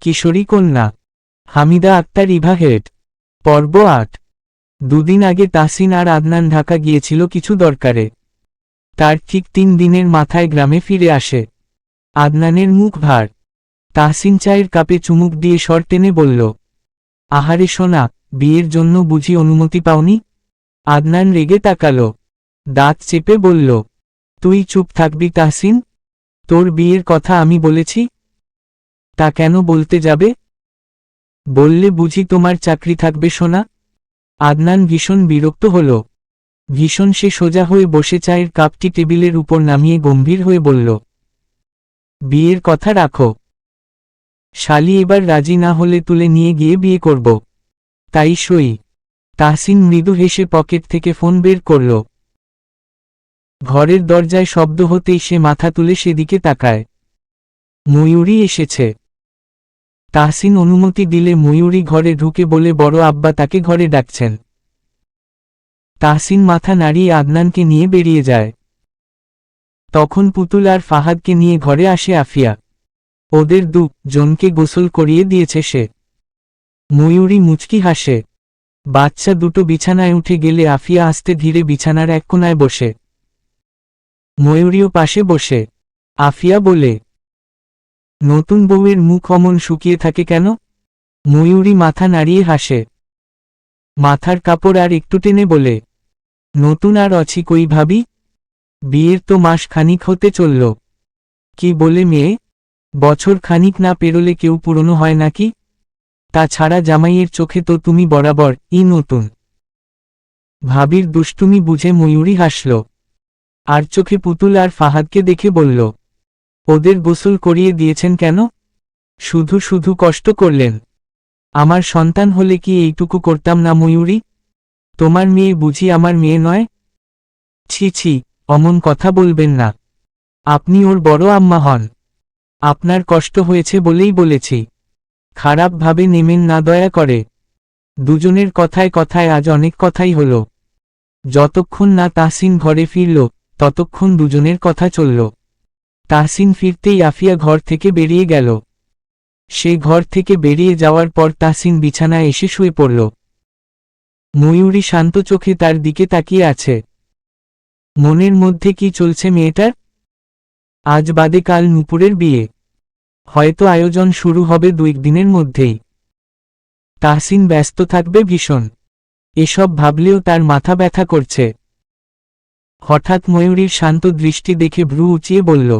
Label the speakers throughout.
Speaker 1: কিশোরী কন্যা হামিদা আক্তার ইভা হেড। পর্ব ৮। দুদিন আগে তাহসিন আর আদনান ঢাকা গিয়েছিল কিছু দরকারে। তার ঠিক ৩ দিনের মাথায় গ্রামে ফিরে আসে। আদনানের মুখ ভার। তাহসিন চায়ের কাপে চুমুক দিয়ে স্বর টেনে বলল, আহারে সোনা, বিয়ের জন্য বুঝি অনুমতি পাওনি? আদনান রেগে তাকালো, দাঁত চেপে বলল, তুই চুপ থাকবি তাহসিন? তোর বিয়ের কথা আমি বলেছি? তা কেন বলতে যাবে? বললে বুঝি তোমার চাকরি থাকবে সোনা? আদনান ভীষণ বিরক্ত হল। ভীষণ সে সোজা হয়ে বসে চায়ের কাপটি টেবিলের উপর নামিয়ে গম্ভীর হয়ে বলল, বিয়ের কথা রাখো। শালি এবার রাজি না হলে তুলে নিয়ে গিয়ে বিয়ে করব। তাই সই। তাহসিন মৃদু হেসে পকেট থেকে ফোন বের করল। ঘরের দরজায় শব্দ হতেই সে মাথা তুলে সেদিকে তাকায়। ময়ূরী এসেছে। তাহসিন অনুমতি দিলে ময়ূরী ঘরে ঢুকে বলে বড় আব্বা তাকে ঘরে ডাকছেন। তাহসিন মাথা নাড়িয়ে আদনানকে নিয়ে বেরিয়ে যায়। তখন পুতুল আর ফাহাদকে নিয়ে ঘরে আসে আফিয়া। ওদের জনকে গোসল করিয়ে দিয়েছে সে। ময়ূরী মুচকি হাসে। বাচ্চা দুটো বিছানায় উঠে গেলে আফিয়া আস্তে ধীরে বিছানার এক কোণায় বসে। ময়ূরীও পাশে বসে। আফিয়া বলে, নতুন বউয়ের মুখ অমন শুকিয়ে থাকে কেন? ময়ূরী মাথা নাড়িয়ে হাসে। মাথার কাপড় আর একটু টেনে বলে, নতুন আর অছি কই ভাবি? বিয়ের তো মাস খানিক হতে চলল। কি বলে মেয়ে? বছর খানিক না পেরোলে কেউ পুরনো হয় নাকি? তাছাড়া জামাইয়ের চোখে তো তুমি বরাবর নতুন। ভাবির দুষ্টুমি বুঝে ময়ূরী হাসল। আর চোখে পুতুল আর ফাহাদকে দেখে বলল, ওদের গোসল করিয়ে দিয়েছেন কেন? শুধু শুধু কষ্ট করলেন। আমার সন্তান হলে কি এইটুকু করতাম না ময়ূরী? তোমার মেয়ে বুঝি আমার মেয়ে নয়? ছি ছি, অমন কথা বলবেন না। আপনি ওর বড় আম্মা হন। আপনার কষ্ট হয়েছে বলেই বলেছি। খারাপ ভাবে নেমেন না দয়া করে। দুজনের কথায় কথায় আজ অনেক কথাই হলো। যতক্ষণ না তাহসিন ঘরে ফিরল ততক্ষণ দুজনের কথা চলল। তাহসিন ফিরতেই আফিয়া ঘর থেকে বেরিয়ে গেল। সে ঘর থেকে বেরিয়ে যাওয়ার পর তাহসিন বিছানায় এসে শুয়ে পড়ল। ময়ূরী শান্ত চোখে তার দিকে তাকিয়ে আছে। মনের মধ্যে কি চলছে মেয়েটার? আজ বাদে কাল নুপুরের বিয়ে। হয়তো আয়োজন শুরু হবে 2 দিনের মধ্যেই। তাহসিন ব্যস্ত থাকবে ভীষণ। এসব ভাবলেও তার মাথা ব্যথা করছে। হঠাৎ ময়ূরীর শান্ত দৃষ্টি দেখে ভ্রু উঁচিয়ে বলল,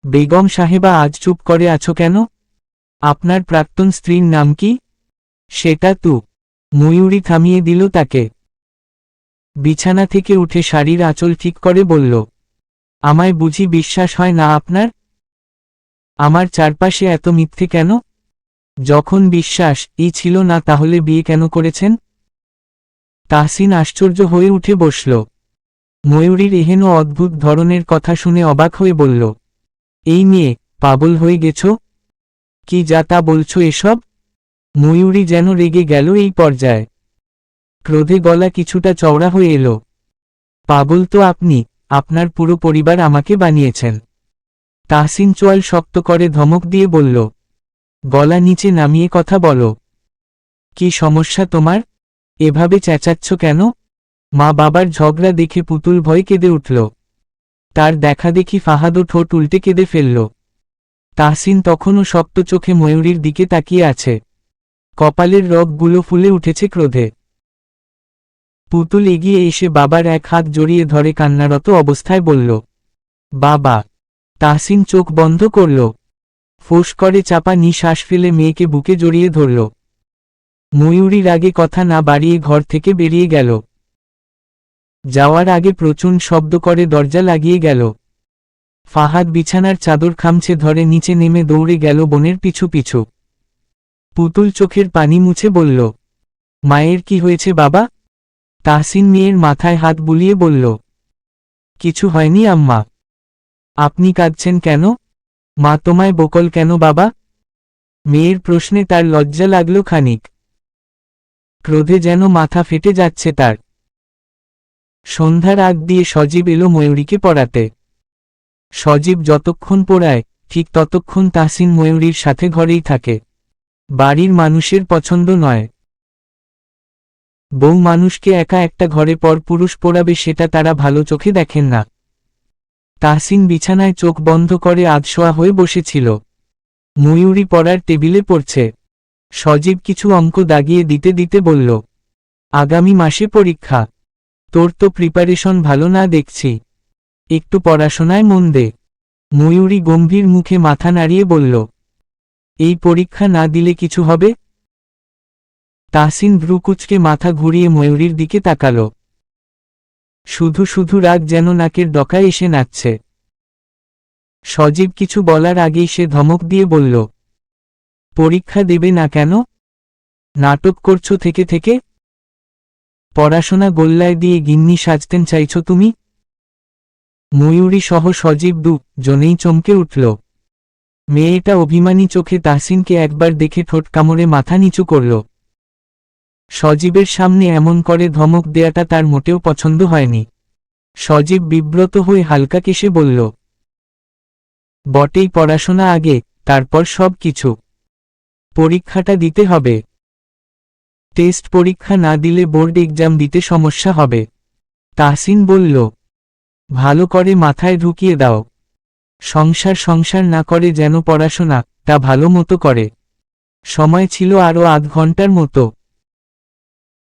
Speaker 1: বেগম সাহেবা আজ চুপ করে আছো কেন? আপনার প্রাক্তন স্ত্রীর নাম কি? সেটা তু। ময়ূরী থামিয়ে দিল তাকে। বিছানা থেকে উঠে শাড়ির আঁচল ঠিক করে বলল, আমায় বুঝি বিশ্বাস হয় না আপনার? আমার চারপাশে এত মিথ্যে কেন? যখন বিশ্বাস ছিল না তাহলে বিয়ে কেন করেছেন? তাহসিন আশ্চর্য হয়ে উঠে বসল। ময়ূরীর এহেন অদ্ভুত ধরনের কথা শুনে অবাক হয়ে বলল, এই মেয়ে, পাগল হয়ে গেছ? কি যা তা বলছো এসব? ময়ূরী যেন রেগে গেল এই পর্যায়ে। ক্রোধে গলা কিছুটা চওড়া হয়ে এলো। পাগল তো আপনি, আপনার পুরো পরিবার আমাকে বানিয়েছেন। তাহসিন চোয়াল শক্ত করে ধমক দিয়ে বলল, গলা নিচে নামিয়ে কথা বলো। কি সমস্যা তোমার? এভাবে চেঁচাচ্ছ কেন? মা বাবার ঝগড়া দেখে পুতুল ভয় কেঁদে উঠল। তার দেখা দেখি ফাহাদও ঠোঁট উল্টে কেঁদে ফেলল। তাহসিন তখনও শক্ত চোখে ময়ূরীর দিকে তাকিয়ে আছে। কপালের রগগুলো ফুলে উঠেছে ক্রোধে। পুতুল এগিয়ে এসে বাবার এক হাত জড়িয়ে ধরে কান্নারত অবস্থায় বলল, বাবা। তাহসিন চোখ বন্ধ করল। ফোঁস করে চাপা নিঃশ্বাস ফেলে মেয়েকে বুকে জড়িয়ে ধরল। ময়ূরীর আগে কথা না বাড়িয়ে ঘর থেকে বেরিয়ে গেল। যাওয়ার আগে প্রচণ্ড শব্দ করে দরজা লাগিয়ে গেল। ফাহাদ বিছানার চাদর খামছে ধরে নিচে নেমে দৌড়ে গেল বোনের পিছু পিছু। পুতুল চোখের পানি মুছে বলল, মায়ের কি হয়েছে বাবা? তাহসিন মেয়ের মাথায় হাত বুলিয়ে বলল, কিছু হয়নি আম্মা। আপনি কাঁদছেন কেন? মা তোমায় বকল কেন বাবা? মেয়ের প্রশ্নে তার লজ্জা লাগল খানিক। ক্রোধে যেন মাথা ফেটে যাচ্ছে তার। সন্ধ্যার আগ দিয়ে সজীব এলো ময়ূরীকে পড়াতে। সজীব যতক্ষণ পড়ায় ঠিক ততক্ষণ তাহসিন ময়ূরীর সাথে ঘরেই থাকে। বাড়ির মানুষের পছন্দ নয়। বউ মানুষকে একা একটা ঘরে পরপুরুষ পোড়াবে সেটা তারা ভালো চোখে দেখেন না। তাহসিন বিছানায় চোখ বন্ধ করে আধশোয়া হয়ে বসেছিল। ময়ূরী পড়ার টেবিলে পড়ছে। সজীব কিছু অঙ্ক দাগিয়ে দিতে দিতে বলল, আগামী মাসে পরীক্ষা। তোর তো প্রিপারেশন ভালো না দেখছি, একটু পড়াশোনায় মন দে। ময়ূরী গম্ভীর মুখে মাথা নাড়িয়ে বলল, এই পরীক্ষা না দিলে কিছু হবে? তাহসিন ভ্রুকুচকে মাথা ঘুরিয়ে ময়ূরীর দিকে তাকাল। শুধু শুধু রাগ যেন নাকের ডকায় এসে নাচছে। সজীব কিছু বলার আগেই সে ধমক দিয়ে বলল, পরীক্ষা দেবে না কেন? নাটক করছো থেকে থেকে? পড়াশোনা গোল্লায় দিয়ে গিন্নি সাজতেন চাইছো তুমি? ময়ূরী সহ সজীব জনেই চমকে উঠল। মেয়েটা অভিমানী চোখে তাহসিনকে একবার দেখে ঠোঁট কামড়ে মাথা নিচু করল। সজীবের সামনে এমন করে ধমক দেয়াটা তার মোটেও পছন্দ হয়নি। সজীব বিব্রত হয়ে হালকা কেশে বলল, বটেই, পড়াশোনা আগে, তারপর সব কিছু। পরীক্ষাটা দিতে হবে। টেস্ট পরীক্ষা না দিলে বোর্ড এক্সাম দিতে সমস্যা হবে। তাহসিন বলল, ভালো করে মাথায় ঢুকিয়ে দাও। সংসার না করে যেন পড়াশোনাটা ভালো মতো করে। সময় ছিল আরও আধ ঘন্টার মতো।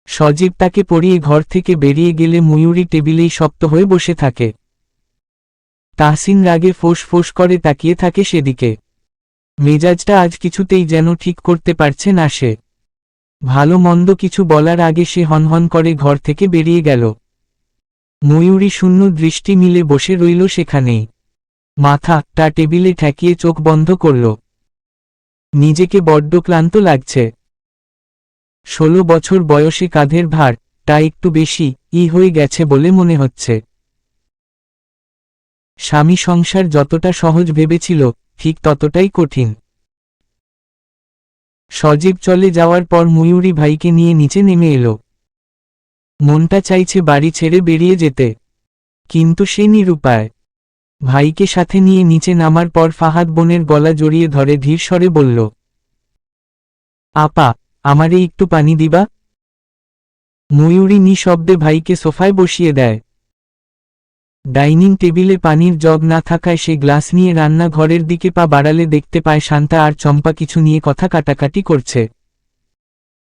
Speaker 1: সজীব তাকে পড়িয়ে ঘর থেকে বেরিয়ে গেলে ময়ূরী টেবিলেই শক্ত হয়ে বসে থাকে। তাহসিন রাগে ফোঁস ফোঁস করে তাকিয়ে থাকে সেদিকে। মেজাজটা আজ কিছুতেই যেন ঠিক করতে পারছে না সে। ভালো মন্দ কিছু বলার আগে সে হনহন করে ঘর থেকে বেরিয়ে গেল। ময়ূরী শূন্য দৃষ্টি মিলে বসে রইল সেখানেই। মাথাটা টেবিলে ঠেকিয়ে চোখ বন্ধ করল। নিজেকে বড্ড ক্লান্ত লাগছে। 16 বছর বয়সে কাঁধের ভারটা একটু বেশি হয়ে গেছে বলে মনে হচ্ছে। স্বামী সংসার যতটা সহজ ভেবেছিল, ঠিক ততটাই কঠিন। সজীব চলে যাওয়ার পর ময়ূরী ভাইকে নিয়ে নিচে নেমে এলো। মনটা চাইছে বাড়ি ছেড়ে বেরিয়ে যেতে, কিন্তু সে নিরুপায়। ভাইকে সাথে নিয়ে নিচে নামার পর ফাহাদ বোনের গলা জড়িয়ে ধরে ধীর স্বরে বলল, আপা, আমারে একটু পানি দিবা? ময়ূরী নিঃশব্দে ভাইকে সোফায় বসিয়ে দেয়। ডাইনিং টেবিলে পানির জগ না থাকায় সে গ্লাস নিয়ে রান্নাঘরের দিকে পা বাড়ালে দেখতে পায় শান্তা আর চম্পা কিছু নিয়ে কথা কাটাকাটি করছে।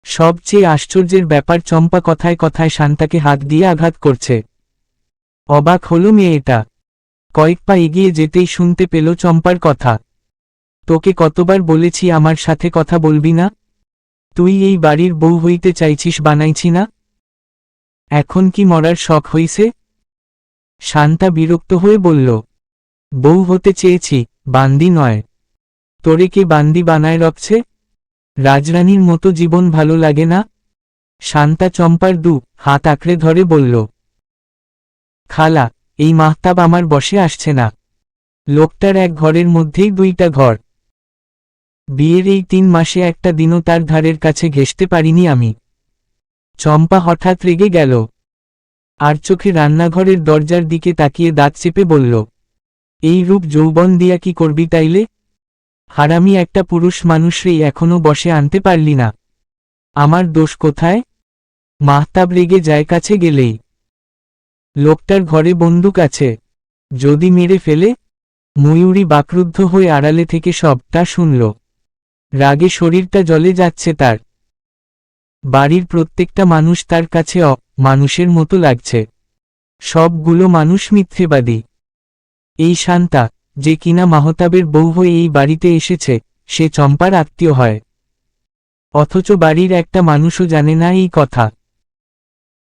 Speaker 1: সবচেয়ে আশ্চর্যের ব্যাপার, চম্পা কথায় কথায় শান্তাকে হাত দিয়ে আঘাত করছে। অবাক হলো মেয়েটা। কয়েক পা এগিয়ে যেতেই শুনতে পেল চম্পার কথা, তোকে কতবার বলেছি আমার সাথে কথা বলবি না? তুই এই বাড়ির বউ হইতে চাইছিস, বানাইছি না? এখন কি মরার শখ হইছে? শান্তা বিরক্ত হয়ে বলল, বউ হতে চেয়েছি, বান্দি নয়। তোরে কে বান্দি বানায় রাখছে? রাজরানীর মতো জীবন ভালো লাগে না? শান্তা চম্পার হাত আঁকড়ে ধরে বলল, খালা, এই মাহতাব আমার বসে আসছে না। লোকটার এক ঘরের মধ্যেই 2টা ঘর। বিয়ের এই 3 মাসে একটা দিনও তার ধারের কাছে ঘেঁষতে পারিনি আমি। চম্পা হঠাৎ রেগে গেল, আর চোখে রান্নাঘরের দরজার দিকে তাকিয়ে দাঁত চেপে বলল, এই রূপ যৌবন দিয়া কি করবি তাইলে? হারামি একটা পুরুষ মানুষরেই এখনো বসে আনতে পারলি না। আমার দোষ কোথায়? মাহতাব রেগে যায় কাছে গেলেই। লোকটার ঘরে বন্দুক আছে, যদি মেরে ফেলে? ময়ূরী বাকরুদ্ধ হয়ে আড়ালে থেকে সবটা শুনল। রাগে শরীরটা জ্বলে যাচ্ছে তার। বাড়ির প্রত্যেকটা মানুষ তার কাছে মানুষের মতো লাগছে। সবগুলো মানুষ মিথ্যেবাদী। এই শান্তা, যে কিনা মাহতাবের বউ হয়ে এই বাড়িতে এসেছে, সে চম্পার আত্মীয় হয়। অথচ বাড়ির একটা মানুষও জানে না এই কথা।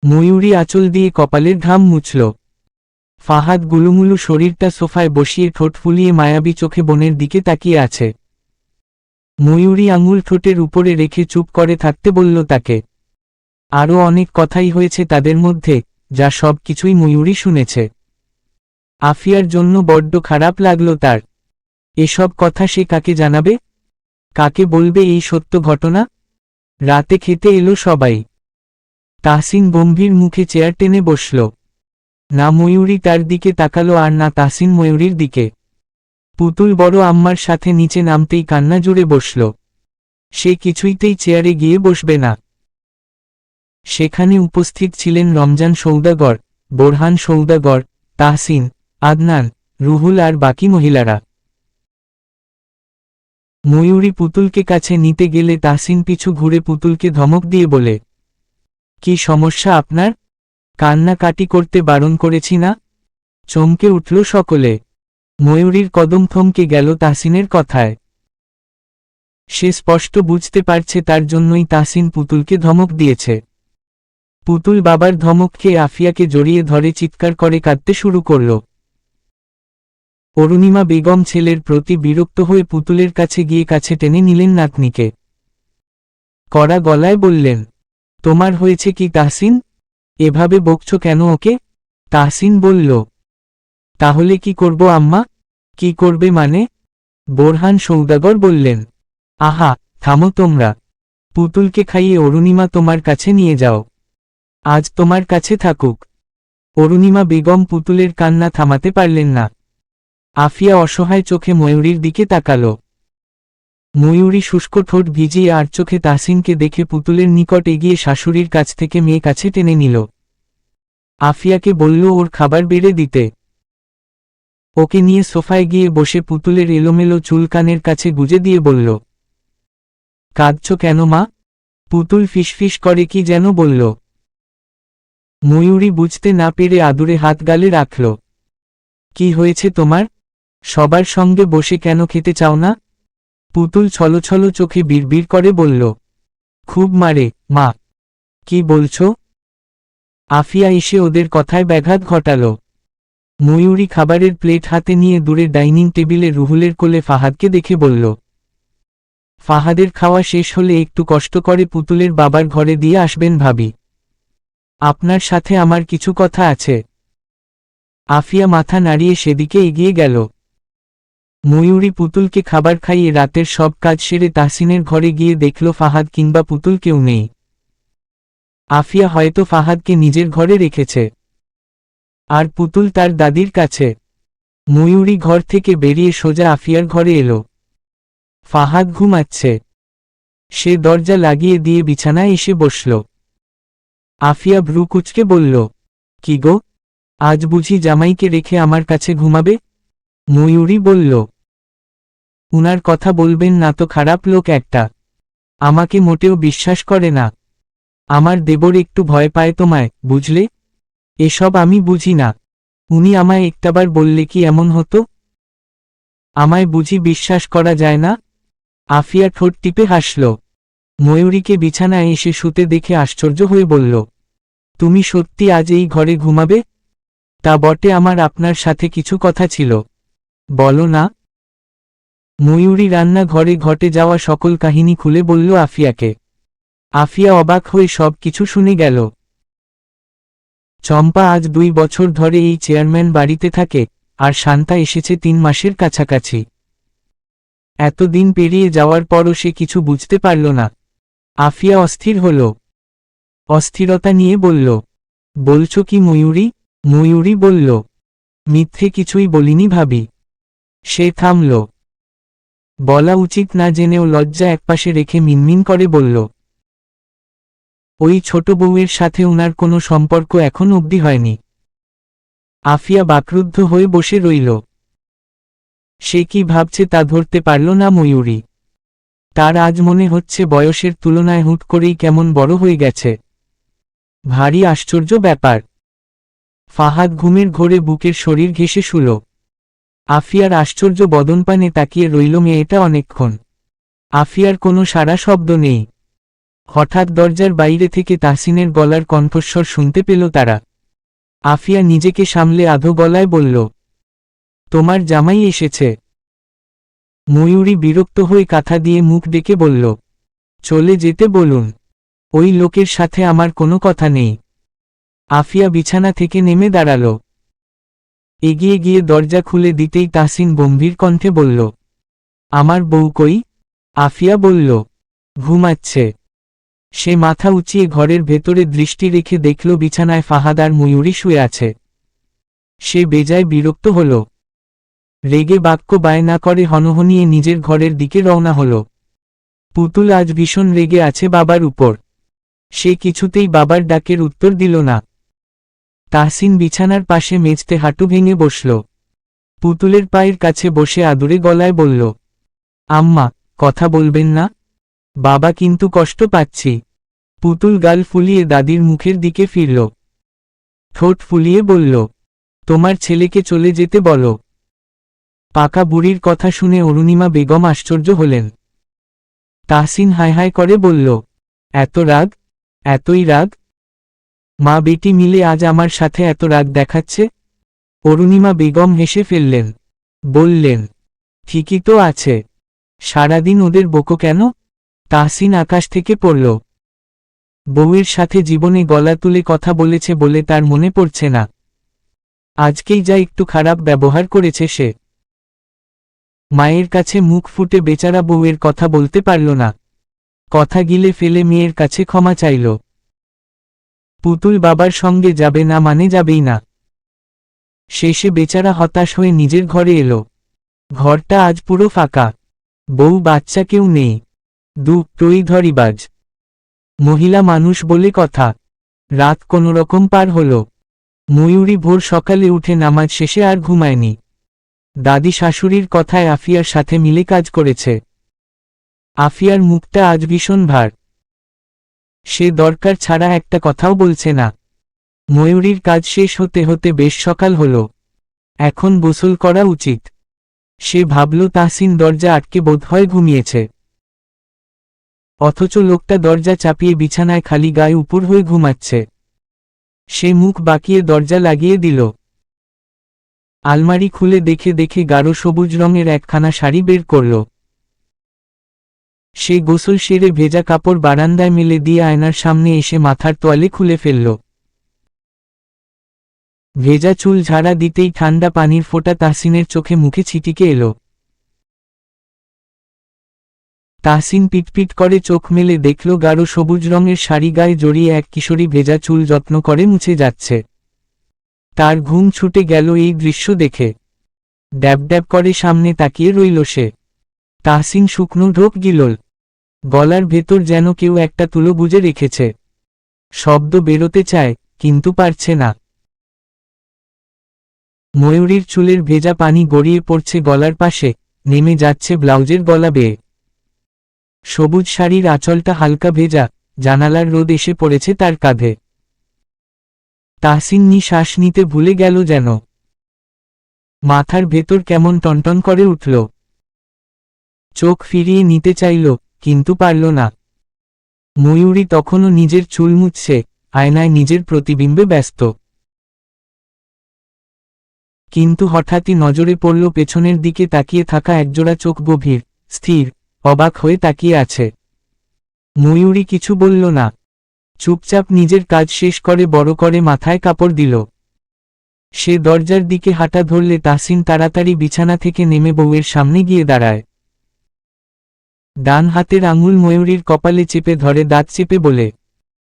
Speaker 1: ময়ূরী আঁচল দিয়ে কপালের ঘাম মুছল। ফাহাদ গুলুমুলু শরীরটা সোফায় বসিয়ে ঠোঁট ফুলিয়ে মায়াবী চোখে বোনের দিকে তাকিয়ে আছে। ময়ূরী আঙুল ঠোঁটের উপরে রেখে চুপ করে থাকতে বলল তাকে। আরও অনেক কথাই হয়েছে তাদের মধ্যে, যা সব কিছুই ময়ূরী শুনেছে। আফিয়ার জন্য বড্ড খারাপ লাগলো তার। এসব কথা সে কাকে জানাবে? কাকে বলবে এই সত্য ঘটনা? রাতে খেতে এলো সবাই। তাহসিন গম্ভীর মুখে চেয়ার টেনে বসল। না ময়ূরী তার দিকে তাকালো আর না তাহসিন ময়ূরীর দিকে। পুতুল বড় আম্মার সাথে নিচে নামতেই কান্না জুড়ে বসল। সে কিছুইতেই চেয়ারে গিয়ে বসবে না। সেখানে উপস্থিত ছিলেন রমজান সৌদাগর, বোরহান সৌদাগর, তাহসিন, আদনান, রুহুল আর বাকি মহিলারা। ময়ূরী পুতুলকে কাছে নিতে গেলে তাহসিন পিছু ঘুরে পুতুলকে ধমক দিয়ে বলে, কি সমস্যা আপনার? কান্নাকাটি করতে বারণ করেছি না? চমকে উঠল সকলে। ময়ূরীর কদম থমকে গেল তাহসিনের কথায়। সে স্পষ্ট বুঝতে পারছে তার জন্যই তাহসিন পুতুলকে ধমক দিয়েছে। পুতুল বাবার ধমক খেয়ে আফিয়াকে জড়িয়ে ধরে চিৎকার করে কাঁদতে শুরু করল। অরুণিমা বেগম ছেলের প্রতি বিরক্ত হয়ে পুতুলের কাছে গিয়ে কাছে টেনে নিলেন নাতনিকে। কড়া গলায় বললেন, তোমার হয়েছে কি তাহসিন? এভাবে বকছ কেন ওকে? তাহসিন বলল, তাহলে কি করব আম্মা? কি করবে মানে? বোরহান সৌদাগর বললেন, আহা, থামো তোমরা। পুতুলকে খাইয়ে অরুণিমা তোমার কাছে নিয়ে যাও। আজ তোমার কাছে থাকুক। অরুণিমা বেগম পুতুলের কান্না থামাতে পারলেন না। আফিয়া অসহায় চোখে ময়ূরীর দিকে তাকাল। ময়ূরী শুষ্ক ঠোঁট ভিজিয়ে আর চোখে তাহসিনকে দেখে পুতুলের নিকট এগিয়ে শাশুড়ির কাছ থেকে মেয়ে কাছে টেনে নিল। আফিয়াকে বলল ওর খাবার বেড়ে দিতে। ওকে নিয়ে সোফায় গিয়ে বসে পুতুলের এলোমেলো চুল কানের কাছে গুজে দিয়ে বলল, কাঁদছ কেন মা? পুতুল ফিসফিস করে কি যেন বলল। ময়ূরী বুঝতে না পেরে আদুরে হাত গালে রাখল। কি হয়েছে তোমার? সবার সঙ্গে বসে কেন খেতে চাও না? পুতুল ছলছল চোখে বিড়বিড় করে বলল, খুব মারে মা। কি বলছো? আফিয়া এসে ওদের কথায় ব্যাঘাত ঘটাল। ময়ূরী খাবারের প্লেট হাতে নিয়ে দূরে ডাইনিং টেবিলে রুহুলের কোলে ফাহাদকে দেখে বলল, ফাহাদের খাওয়া শেষ হলে একটু কষ্ট করে পুতুলের বাবার ঘরে দিয়ে আসবেন ভাবি। আপনার সাথে আমার কিছু কথা আছে। আফিয়া মাথা নাড়িয়ে সেদিকে এগিয়ে গেল। ময়ূরী পুতুলকে খাবার খাইয়ে রাতের সব কাজ সেরে তাহসিনের ঘরে গিয়ে দেখল ফাহাদ কিংবা পুতুল কেউ নেই। আফিয়া হয়তো ফাহাদকে নিজের ঘরে রেখেছে, আর পুতুল তার দাদির কাছে। ময়ূরী ঘর থেকে বেরিয়ে সোজা আফিয়ার ঘরে এলো। ফাহাদ ঘুমাচ্ছে। সে দরজা লাগিয়ে দিয়ে বিছানায় এসে বসল। আফিয়া ভ্রু কুঁচকে বলল, কি গো, আজ বুঝি জামাইকে রেখে আমার কাছে ঘুমাবে? ময়ূরী বলল, উনার কথা বলবেন না তো, খারাপ লোক একটা। আমাকে মোটেও বিশ্বাস করে না। আমার দেবর একটু ভয় পায় তোমায়, বুঝলে? এসব আমি বুঝি না। উনি আমায় একটাবার বললে কি এমন হতো? আমায় বুঝি বিশ্বাস করা যায় না? আফিয়া ঠোঁট টিপে হাসল। ময়ূরীকে বিছানায় এসে শুতে দেখে আশ্চর্য হয়ে বলল, তুমি সত্যি আজ এই ঘরে ঘুমাবে? তা বটে, আমার আপনার সাথে কিছু কথা ছিল। বলো না। ময়ূরী রান্না ঘরে ঘটে যাওয়া সকল কাহিনী খুলে বলল আফিয়াকে। আফিয়া অবাক হয়ে সব কিছু শুনে গেল। চম্পা আজ 2 বছর ধরে এই চেয়ারম্যান বাড়িতে থাকে, আর শান্তা এসেছে 3 মাসের কাছাকাছি। এতদিন পেরিয়ে যাওয়ার পরও সে কিছু বুঝতে পারল না। আফিয়া অস্থির হল। অস্থিরতা নিয়ে বলল, বলছো কি ময়ূরী? ময়ূরী বলল, মিথ্যে কিছুই বলিনি ভাবি। সে থামল। বলা উচিত না জেনেও লজ্জা একপাশে রেখে মিনমিন করে বলল, ওই ছোট বউয়ের সাথে উনার কোনো সম্পর্ক এখন অবধি হয়নি। আফিয়া বাকরুদ্ধ হয়ে বসে রইল। সে কি ভাবছে তা ধরতে পারল না ময়ূরী। তার আজ মনে হচ্ছে বয়সের তুলনায় হুট করেই কেমন বড় হয়ে গেছে। ভারী আশ্চর্য ব্যাপার। ফাহাদ ঘুমের ঘোরে বুকের শরীর ঘেঁষে শুল। আফিয়ার আশ্চর্য বদনপানে তাকিয়ে রইল মেয়েটা অনেকক্ষণ। আফিয়ার কোনো সাড়া শব্দ নেই। হঠাৎ দরজার বাইরে থেকে তাহসিনের গলার কণ্ঠস্বর শুনতে পেল তারা। আফিয়া নিজেকে সামলে আধো গলায় বলল, তোমার জামাই এসেছে। ময়ূরী বিরক্ত হয়ে কাঁথা দিয়ে মুখ ডেকে বলল, চলে যেতে বলুন। ওই লোকের সাথে আমার কোনো কথা নেই। আফিয়া বিছানা থেকে নেমে দাঁড়াল। এগিয়ে গিয়ে দরজা খুলে দিতেই তাহসিন গম্ভীর কণ্ঠে বলল, আমার বউ কই? আফিয়া বলল, ঘুমাচ্ছে। সে মাথা উঁচিয়ে ঘরের ভেতরে দৃষ্টি রেখে দেখল বিছানায় ফাহাদ আর ময়ূরী শুয়ে আছে। সে বেজায় বিরক্ত হল। রেগে বাক্য বায় না করে হনহনিয়ে নিজের ঘরের দিকে রওনা হল। পুতুল আজ ভীষণ রেগে আছে বাবার উপর। সে কিছুতেই বাবার ডাকের উত্তর দিল না। তাহসিন বিছানার পাশে মেঝেতে হাঁটু ভেঙে বসল। পুতুলের পায়ের কাছে বসে আদুরে গলায় বলল, আম্মা, কথা বলবেন না? বাবা কিন্তু কষ্ট পাচ্ছি। পুতুল গাল ফুলিয়ে দাদির মুখের দিকে ফিরল। ঠোঁট ফুলিয়ে বলল, তোমার ছেলেকে চলে যেতে বলো। পাকা বুড়ির কথা শুনে অরুণিমা বেগম আশ্চর্য হলেন। তাহসিন হায় হায় করে বলল, এত রাগ? এতই রাগ? মা বেটি মিলে আজ আমার সাথে এত রাগ দেখাচ্ছে? অরুণিমা বেগম হেসে ফেললেন। বললেন, ঠিকই তো আছে। সারাদিন ওদের বকো কেন? তাহসিন আকাশ থেকে পড়ল। বউয়ের সাথে জীবনে গলা তুলে কথা বলেছে বলে তার মনে পড়ছে না। আজকেই যা একটু খারাপ ব্যবহার করেছে সে। মায়ের কাছে মুখ ফুটে বেচারা বউয়ের কথা বলতে পারল না। কথা গিলে ফেলে মেয়ের কাছে ক্ষমা চাইল। পুতুল বাবার সঙ্গে যাবে না মানে যাবেই না। শেষে বেচারা হতাশ হয়ে নিজের ঘরে এলো। ঘরটা আজ পুরো ফাঁকা। বউ বাচ্চা কেউ নেই। দুটোই ধরিবাজ। মহিলা মানুষ বলে কথা। রাত কোনোরকম পার হল। ময়ূরী ভোর সকালে উঠে নামাজ শেষে আর ঘুমায়নি। দাদি শাশুড়ির কথায় আফিয়ার সাথে মিলে কাজ করেছে। আফিয়ার মুখটা আজ ভীষণ ভার। সে দরকার ছাড়া একটা কথাও বলছে না। ময়ূরীর কাজ শেষ হতে হতে বেশ সকাল হল। এখন গোসল করা উচিত। সে ভাবল তাহসিন দরজা আটকে বোধহয় ঘুমিয়েছে। অথচ লোকটা দরজা চাপিয়ে বিছানায় খালি গায়ে উপর হয়ে ঘুমাচ্ছে। সে মুখ বাঁকিয়ে দরজা লাগিয়ে দিল। আলমারি খুলে দেখে দেখে গাঢ় সবুজ রঙের একখানা শাড়ি বের করল। সে গোসল সেরে ভেজা কাপড় বারান্দায় মেলে দিয়ে আয়নার সামনে এসে মাথার তোয়ালে খুলে ফেলল। ভেজা চুল ঝাড়া দিতেই ঠান্ডা পানির ফোঁটা তাহসিনের চোখে মুখে ছিটিকে এলো। তাহসিন পিটপিট করে চোখ মেলে দেখল গাঢ় সবুজ রঙের শাড়ি গায়ে জড়িয়ে এক কিশোরী ভেজা চুল যত্ন করে মুছে যাচ্ছে। তার ঘুম ছুটে গেল এই দৃশ্য দেখে। ড্যাব ড্যাব করে সামনে তাকিয়ে রইল সে। তাহসিন শুকনো ঢোক গিলল। গলার ভেতর যেন কেউ একটা তুলো গুজে রেখেছে। শব্দ বেরোতে চায়, কিন্তু পারছে না। ময়ূরীর চুলের ভেজা পানি গড়িয়ে পড়ছে গলার পাশে, নেমে যাচ্ছে ব্লাউজের গলা বেয়ে। সবুজ শাড়ির আঁচলটা হালকা ভেজা, জানালার রোদ এসে পড়েছে তার কাঁধে। তাহসিন শ্বাস নিতে ভুলে গেল যেন। মাথার ভেতর কেমন টনটন করে উঠল। চোখ ফিরিয়ে নিতে চাইল, কিন্তু পারল না। ময়ূরী তখনও নিজের চুল মুছছে, আয়নায় নিজের প্রতিবিম্বে ব্যস্ত। কিন্তু হঠাৎই নজরে পড়ল পেছনের দিকে তাকিয়ে থাকা একজোড়া চোখ গভীর, স্থির, অবাক হয়ে তাকিয়ে আছে। ময়ূরী কিছু বলল না। চুপচাপ নিজের কাজ শেষ করে বড় করে মাথায় কাপড় দিল। সে দরজার দিকে হাঁটা ধরলে তাহসিন তাড়াতাড়ি বিছানা থেকে নেমে বউয়ের সামনে গিয়ে দাঁড়ায়। ডান হাতের আঙুল ময়ূরীর কপালে চেপে ধরে দাঁত চেপে বলে,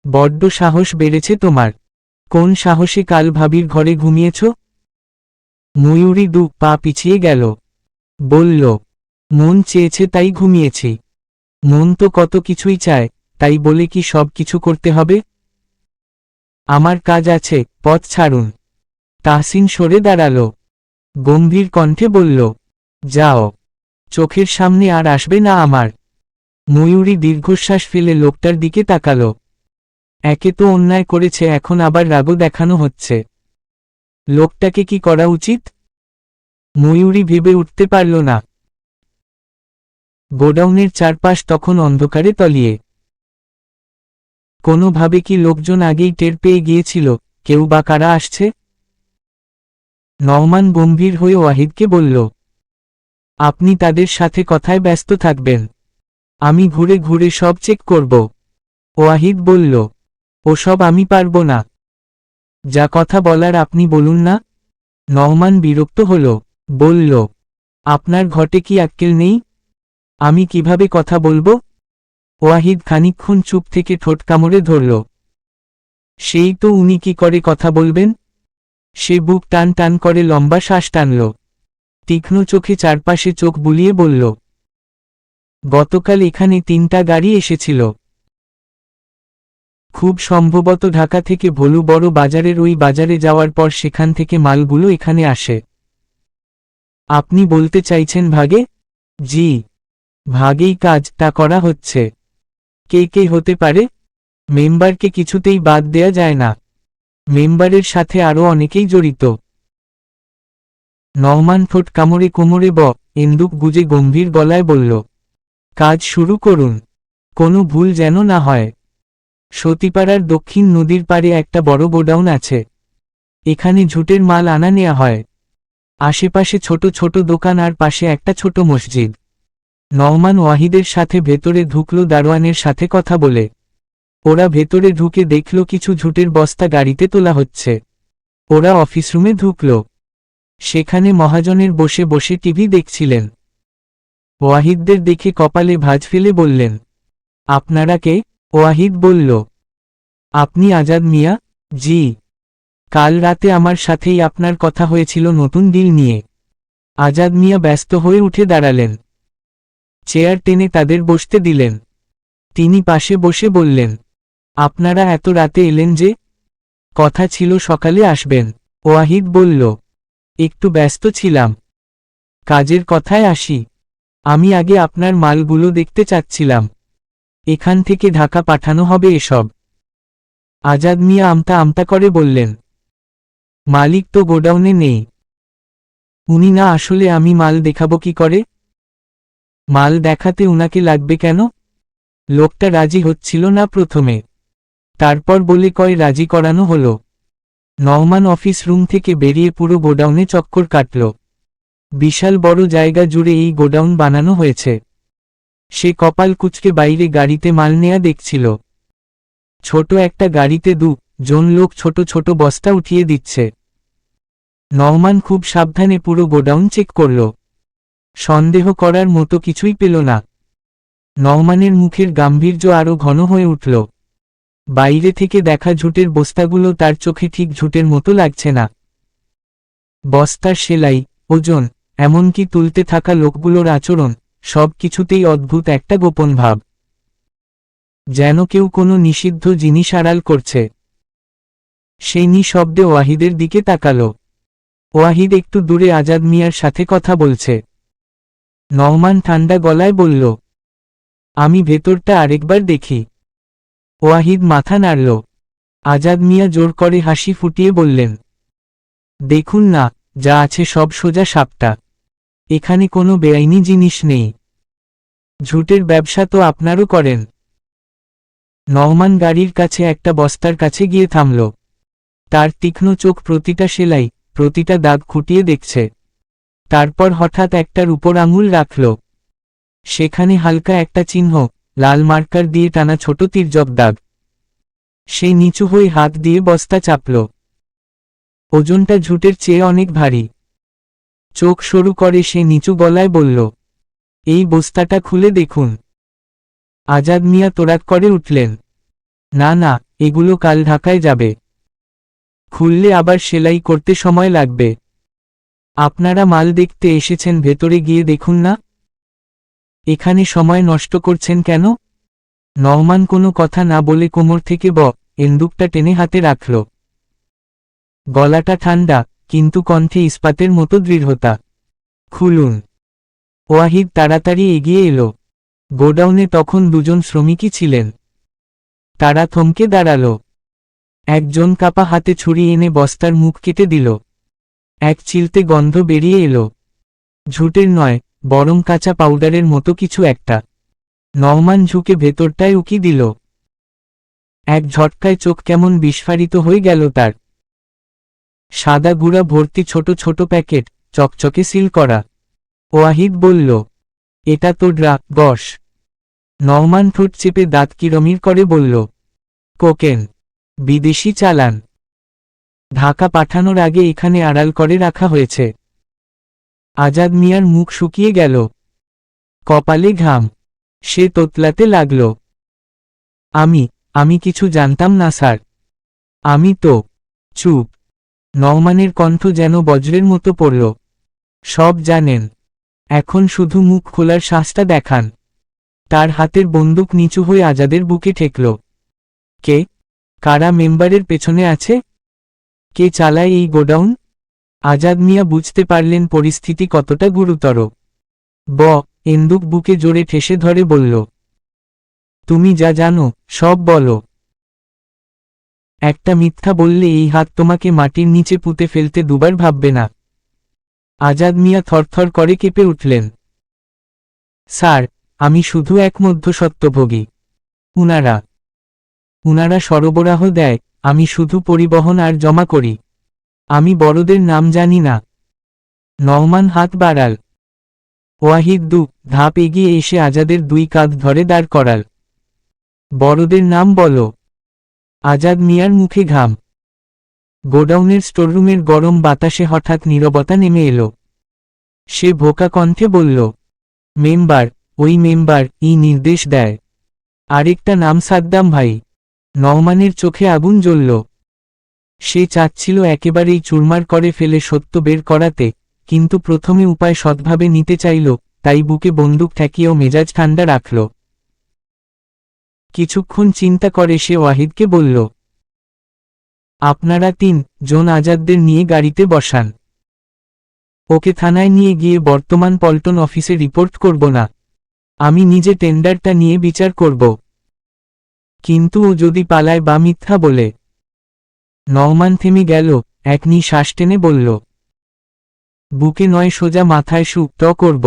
Speaker 1: বড্ড সাহস বেড়েছে তোমার। কোন সাহসে কাল ভাবির ঘরে ঘুমিয়েছ? ময়ূরী দু পা পিছিয়ে গেল। বলল, মন চেয়েছে তাই ঘুমিয়েছি। মন তো কত কিছুই চায়, তাই বলে কি সব কিছু করতে হবে? আমার কাজ আছে, পথ ছাড়ুন। তাহসিন সরে দাঁড়াল। গম্ভীর কণ্ঠে বলল, যাও। চোখের সামনে আর আসবে না আমার। ময়ূরী দীর্ঘশ্বাস ফেলে লোকটার দিকে তাকাল। একে তো অন্যায় করেছে, এখন আবার রাগও দেখানো হচ্ছে। লোকটাকে কি করা উচিত? ময়ূরী ভেবে উঠতে পারল না। গোডাউনের চারপাশ তখন অন্ধকারে তলিয়ে। কোনোভাবে কি লোকজন আগেই টের পেয়ে গিয়েছিল কেউ বা কারা আসছে? নওমান গম্ভীর হয়ে ওয়াহিদকে বলল, আপনি তাদের সাথে কথায় ব্যস্ত থাকবেন। আমি ঘুরে ঘুরে সব চেক করব। ওয়াহিদ বলল, ওসব আমি পারব না। যা কথা বলার আপনি বলুন না। নওমান বিরক্ত হল, বলল, আপনার ঘটে কি আক্কেল নেই? আমি কিভাবে কথা বলবো? ওয়াহিদ খানিকক্ষণ চুপ থেকে ঠোঁট কামড়ে ধরল। সেই তো উনি কি করে কথা বলবেন? সে বুক টান টান করে লম্বা শ্বাস টানল। তীক্ষ্ণ চোখে চারপাশে চোখ বুলিয়ে বলল, গতকাল এখানে 3টা গাড়ি এসেছিল। খুব সম্ভবত ঢাকা থেকে ভোলু বড় বাজারের ওই বাজারে যাওয়ার পর সেখান থেকে মালগুলো এখানে আসে। আপনি বলতে চাইছেন ভাগে? জি, ভাগেই কাজটা করা হচ্ছে। কে কে হতে পারে? মেম্বারকে কিছুতেই বাদ দেয়া যায় না। মেম্বারের সাথে আরও অনেকেই জড়িত। নহমান ঠোঁট কামড়ে কোমরে এন্দুক গুজে গম্ভীর গলায় বলল, কাজ শুরু করুন, কোনো ভুল যেন না হয়। সতীপাড়ার দক্ষিণ নদীর পাড়ে একটা বড় গোডাউন আছে। এখানে ঝুটের মাল আনা নেয়া হয়। আশেপাশে ছোট ছোট দোকান আর পাশে একটা ছোট মসজিদ। নহমান ওয়াহিদের সাথে ভেতরে ঢুকল দারোয়ানের সাথে কথা বলে। ওরা ভেতরে ঢুকে দেখল কিছু ঝুটের বস্তা গাড়িতে তোলা হচ্ছে। ওরা অফিস রুমে ঢুকল। সেখানে মহাজনের বসে বসে টিভি দেখছিলেন। ওয়াহিদদের দেখে কপালে ভাঁজ ফেলে বললেন, আপনারা কে? ওয়াহিদ বলল, আপনি আজাদ মিয়া? জি, কাল রাতে আমার সাথেই আপনার কথা হয়েছিল নতুন ডিল নিয়ে। আজাদ মিয়া ব্যস্ত হয়ে উঠে দাঁড়ালেন। চেয়ার টেনে তাদের বসতে দিলেন। তিনি পাশে বসে বললেন, আপনারা এত রাতে এলেন যে? কথা ছিল সকালে আসবেন। ওয়াহিদ বলল, একটু ব্যস্ত ছিলাম। কাজের কথায় আসি। আমি আগে আপনার মালগুলো দেখতে চাচ্ছিলাম। এখান থেকে ঢাকা পাঠানো হবে এসব। আজাদ মিয়া আমতা আমতা করে বললেন, মালিক তো গোডাউনে নেই। উনি না আসলে আমি মাল দেখাবো কি করে? মাল দেখাতে উনাকে লাগবে কেন? লোকটা রাজি হচ্ছিল না প্রথমে, তারপর বলে কয় রাজি করানো হলো। নহমান অফিস রুম থেকে বেরিয়ে পুরো গোডাউনে চক্কর কাটল। বিশাল বড় জায়গা জুড়ে এই গোডাউন বানানো হয়েছে। সে কপাল কুঁচকে বাইরে গাড়িতে মাল নেয়া দেখছিল। ছোট একটা গাড়িতে 2 জন লোক ছোট ছোট বস্তা উঠিয়ে দিচ্ছে। নহমান খুব সাবধানে পুরো গোডাউন চেক করল। সন্দেহ করার মতো কিছুই পেল না। নহমানের মুখের গাম্ভীর্য আরও ঘন হয়ে উঠল। বাইরে থেকে দেখা ঝুটের বস্তাগুলো তার চোখে ঠিক ঝুটের মতো লাগছে না। বস্তার সেলাই, ওজন, এমনকি তুলতে থাকা লোকগুলোর আচরণ, সব কিছুতেই অদ্ভুত একটা গোপন ভাব। যেন কেউ কোনো নিষিদ্ধ জিনিস আড়াল করছে। সেই নিঃশব্দে ওয়াহিদের দিকে তাকাল। ওয়াহিদ একটু দূরে আজাদ মিয়ার সাথে কথা বলছে। নহমান ঠান্ডা গলায় বলল, আমি ভেতরটা আরেকবার দেখি। ওয়াহিদ মাথা নাড়ল। আজাদ মিয়া জোর করে হাসি ফুটিয়ে বললেন, দেখুন না, যা আছে সব সোজা সাপটা। এখানে কোনো বেআইনি জিনিস নেই। ঝুটের ব্যবসা তো আপনারও করেন। নহমান গাড়ির কাছে একটা বস্তার কাছে গিয়ে থামল। তার তীক্ষ্ণ চোখ প্রতিটা সেলাই, প্রতিটা দাগ খুঁটিয়ে দেখছে। তারপর হঠাৎ একটার উপর আঙুল রাখল। সেখানে হালকা একটা চিহ্ন, লাল মার্কার দিয়ে টানা ছোট তির্যক দাগ। সে নিচু হয়ে হাত দিয়ে বস্তা চাপল। ওজনটা ঝুটের চেয়ে অনেক ভারী। চোখ সরু করে সে নিচু গলায় বলল, এই বস্তাটা খুলে দেখুন। আজাদ মিয়া তোড়াক করে উঠলেন, না না, এগুলো কাল ঢাকায় যাবে। খুললে আবার সেলাই করতে সময় লাগবে। আপনারা মাল দেখতে এসেছেন, ভেতরে গিয়ে দেখুন না। এখানে সময় নষ্ট করছেন কেন? নহমান কোনো কথা না বলে কোমর থেকে এন্দুকটা টেনে হাতে রাখল। গলাটা ঠান্ডা, কিন্তু কণ্ঠে ইস্পাতের মতো দৃঢ়তা। খুলুন। ওয়াহিদ তাড়াতাড়ি এগিয়ে এলো। গোডাউনে তখন 2 জন শ্রমিকই ছিলেন। তারা থমকে দাঁড়াল। একজন কাপা হাতে ছুরি এনে বস্তার মুখ কেটে দিল। এক চিলতে গন্ধ বেরিয়ে এলো। ঝুটের নয়, বরং কাঁচা পাউডারের মতো কিছু একটা। নহমান ঝুঁকে ভেতরটায় উকি দিল। এক ঝটকায় চোখ কেমন বিস্ফারিত হয়ে গেল তার। সাদা গুঁড়া ভর্তি ছোট ছোট প্যাকেট, চকচকে সিল করা। ওয়াহিদ বলল, এটা তো ড্রাগস। নহমান ঠোঁট চেপে দাঁত কিরমির করে বলল, কোকেন, বিদেশি চালান। ঢাকা পাঠানোর আগে এখানে আড়াল করে রাখা হয়েছে। আজাদ মিয়ার মুখ শুকিয়ে গেল। কপালে ঘাম। সে তোতলাতে লাগল। আমি কিছু জানতাম না স্যার। আমি তো। চুপ। নহমানের কণ্ঠ যেন বজ্রের মতো পড়ল। সব জানেন, এখন শুধু মুখ খোলার সাহসটা দেখান। তার হাতের বন্দুক নিচু হয়ে আজাদের বুকে ঠেকল। কে? কারা মেম্বারের পেছনে আছে? কে চালায় এই গোডাউন? আজাদ মিয়া বুঝতে পারলেন পরিস্থিতি কতটা গুরুতর। বন্দুক বুকে জোরে ঠেসে ধরে বলল, তুমি যা জানো সব বলো। একটা মিথ্যা বললে এই হাত তোমাকে মাটির নিচে পুঁতে ফেলতে দুবার ভাববে না। আজাদ মিয়া থরথর করে কেঁপে উঠলেন। স্যার, আমি শুধু এক মধ্যস্বত্বভোগী। উনারা সরবরাহ দেয়, আমি শুধু পরিবহন আর জমা করি। আমি বড়দের নাম জানি না। নওমান হাত বাড়াল। ওয়াহিদ ধাপ এগিয়ে এসে আজাদের দুই কাঁধ ধরে দাঁড় করাল। বড়দের নাম বলো। আজাদ মিয়ার মুখে ঘাম। গোডাউনের স্টোররুমের গরম বাতাসে হঠাৎ নীরবতা নেমে এলো। সে ভোকা কণ্ঠে বলল, মেম্বার, ওই মেম্বার নির্দেশ দেয়। আরেকটা নাম সাদ্দাম ভাই। নওমানের চোখে আগুন জ্বলল। সে চাচ্ছিল একেবারেই চুরমার করে ফেলে সত্য বের করাতে, কিন্তু প্রথমে উপায় সৎভাবে নিতে চাইল, তাই বুকে বন্দুক ঠেকিয়েও মেজাজ ঠান্ডা রাখল। কিছুক্ষণ চিন্তা করে সে ওয়াহিদকে বলল, আপনারা 3 জন আজাদদের নিয়ে গাড়িতে বসান। ওকে থানায় নিয়ে গিয়ে বর্তমান পল্টন অফিসে রিপোর্ট করব না। আমি নিজে টেন্ডারটা নিয়ে বিচার করব। কিন্তু ও যদি পালায় বা মিথ্যা বলে? নওমান থেমে গেল, এক নিঃশ্বাস টেনে বলল, বুকে নয় সোজা মাথায় করব।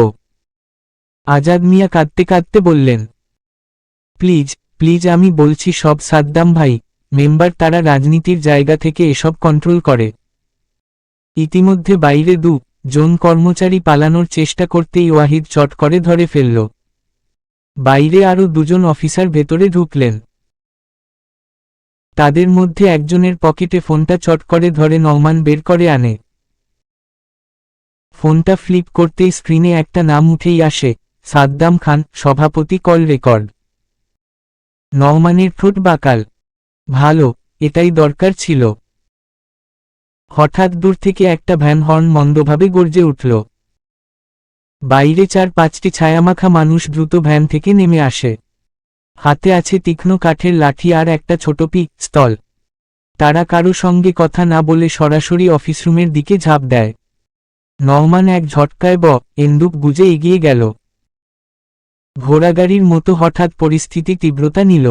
Speaker 1: আজাদ মিয়া কাঁদতে কাঁদতে বললেন, প্লিজ প্লিজ আমি বলছি সব সাদ্দাম ভাই, মেম্বার তারা রাজনীতির জায়গা থেকে এসব কন্ট্রোল করে। ইতিমধ্যে বাইরে 2 জন কর্মচারী পালানোর চেষ্টা করতেই ওয়াহিদ চট করে ধরে ফেলল। বাইরে আরও 2 জন অফিসার ভেতরে ঢুকলেন। তাদের মধ্যে একজনের পকেটে ফোনটা চট করে ধরে নওমান বের করে আনে। ফোনটা ফ্লিপ করতেই স্ক্রিনে একটা নাম উঠেই আসে, সাদ্দাম খান, সভাপতি, কল রেকর্ড। নওমানের ঠোঁট বাঁকাল। ভালো, এটাই দরকার ছিল। হঠাৎ দূর থেকে একটা ভ্যান হর্ন মন্দভাবে গর্জে উঠল। বাইরে 4-5টি ছায়ামাখা মানুষ দ্রুত ভ্যান থেকে নেমে আসে। হাতে আছে তীক্ষ্ণ কাঠের লাঠি আর একটা ছোট পিস্তল। তারা কারো সঙ্গে কথা না বলে সরাসরি অফিস রুমের দিকে ঝাঁপ দেয়। নওমান এক ঝটকায় বন্দুক গুজে এগিয়ে গেল। ঘোড়াগাড়ির মতো হঠাৎ পরিস্থিতি তীব্রতা নিল।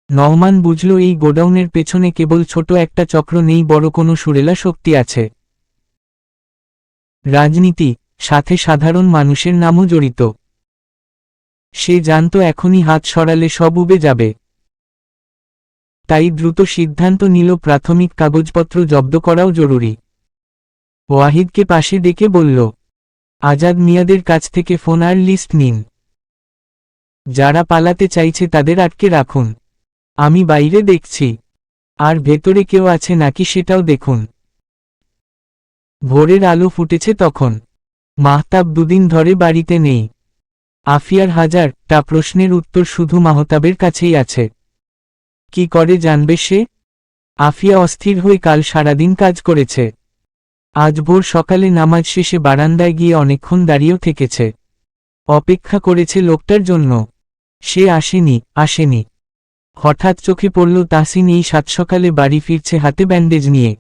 Speaker 1: নওমান বুঝল এই গোডাউনের পেছনে কেবল ছোট একটা চক্র নেই, বড় কোনো সুরেলা শক্তি আছে। রাজনীতি, সাথে সাধারণ মানুষের নামও জড়িত। সে জানত এখনই হাত সরালে সব উবে যাবে। তাই দ্রুত সিদ্ধান্ত নিল প্রাথমিক কাগজপত্র জব্দ করাও জরুরি। ওয়াহিদকে পাশে ডেকে বলল, আজাদ মিয়াদের কাছ থেকে ফোন আর লিস্ট নিন। যারা পালাতে চাইছে তাদের আটকে রাখুন। আমি বাইরে দেখছি। আর ভেতরে কেউ আছে নাকি সেটাও দেখুন। ভোরের আলো ফুটেছে তখন। মাহতাব 2 দিন ধরে বাড়িতে নেই। আফিয়ার হাজারটা প্রশ্নের উত্তর শুধু মাহতাবের কাছেই আছে। কি করে জানবে সে? আফিয়া অস্থির হয়ে কাল সারাদিন কাজ করেছে। আজ ভোর সকালে নামাজ শেষে বারান্দায় গিয়ে অনেকক্ষণ দাঁড়িয়েও থেকেছে। অপেক্ষা করেছে লোকটার জন্য। সে আসেনি। হঠাৎ চোখে পড়ল তাহসিন এই 7 সকালে বাড়ি ফিরছে হাতে ব্যান্ডেজ নিয়ে।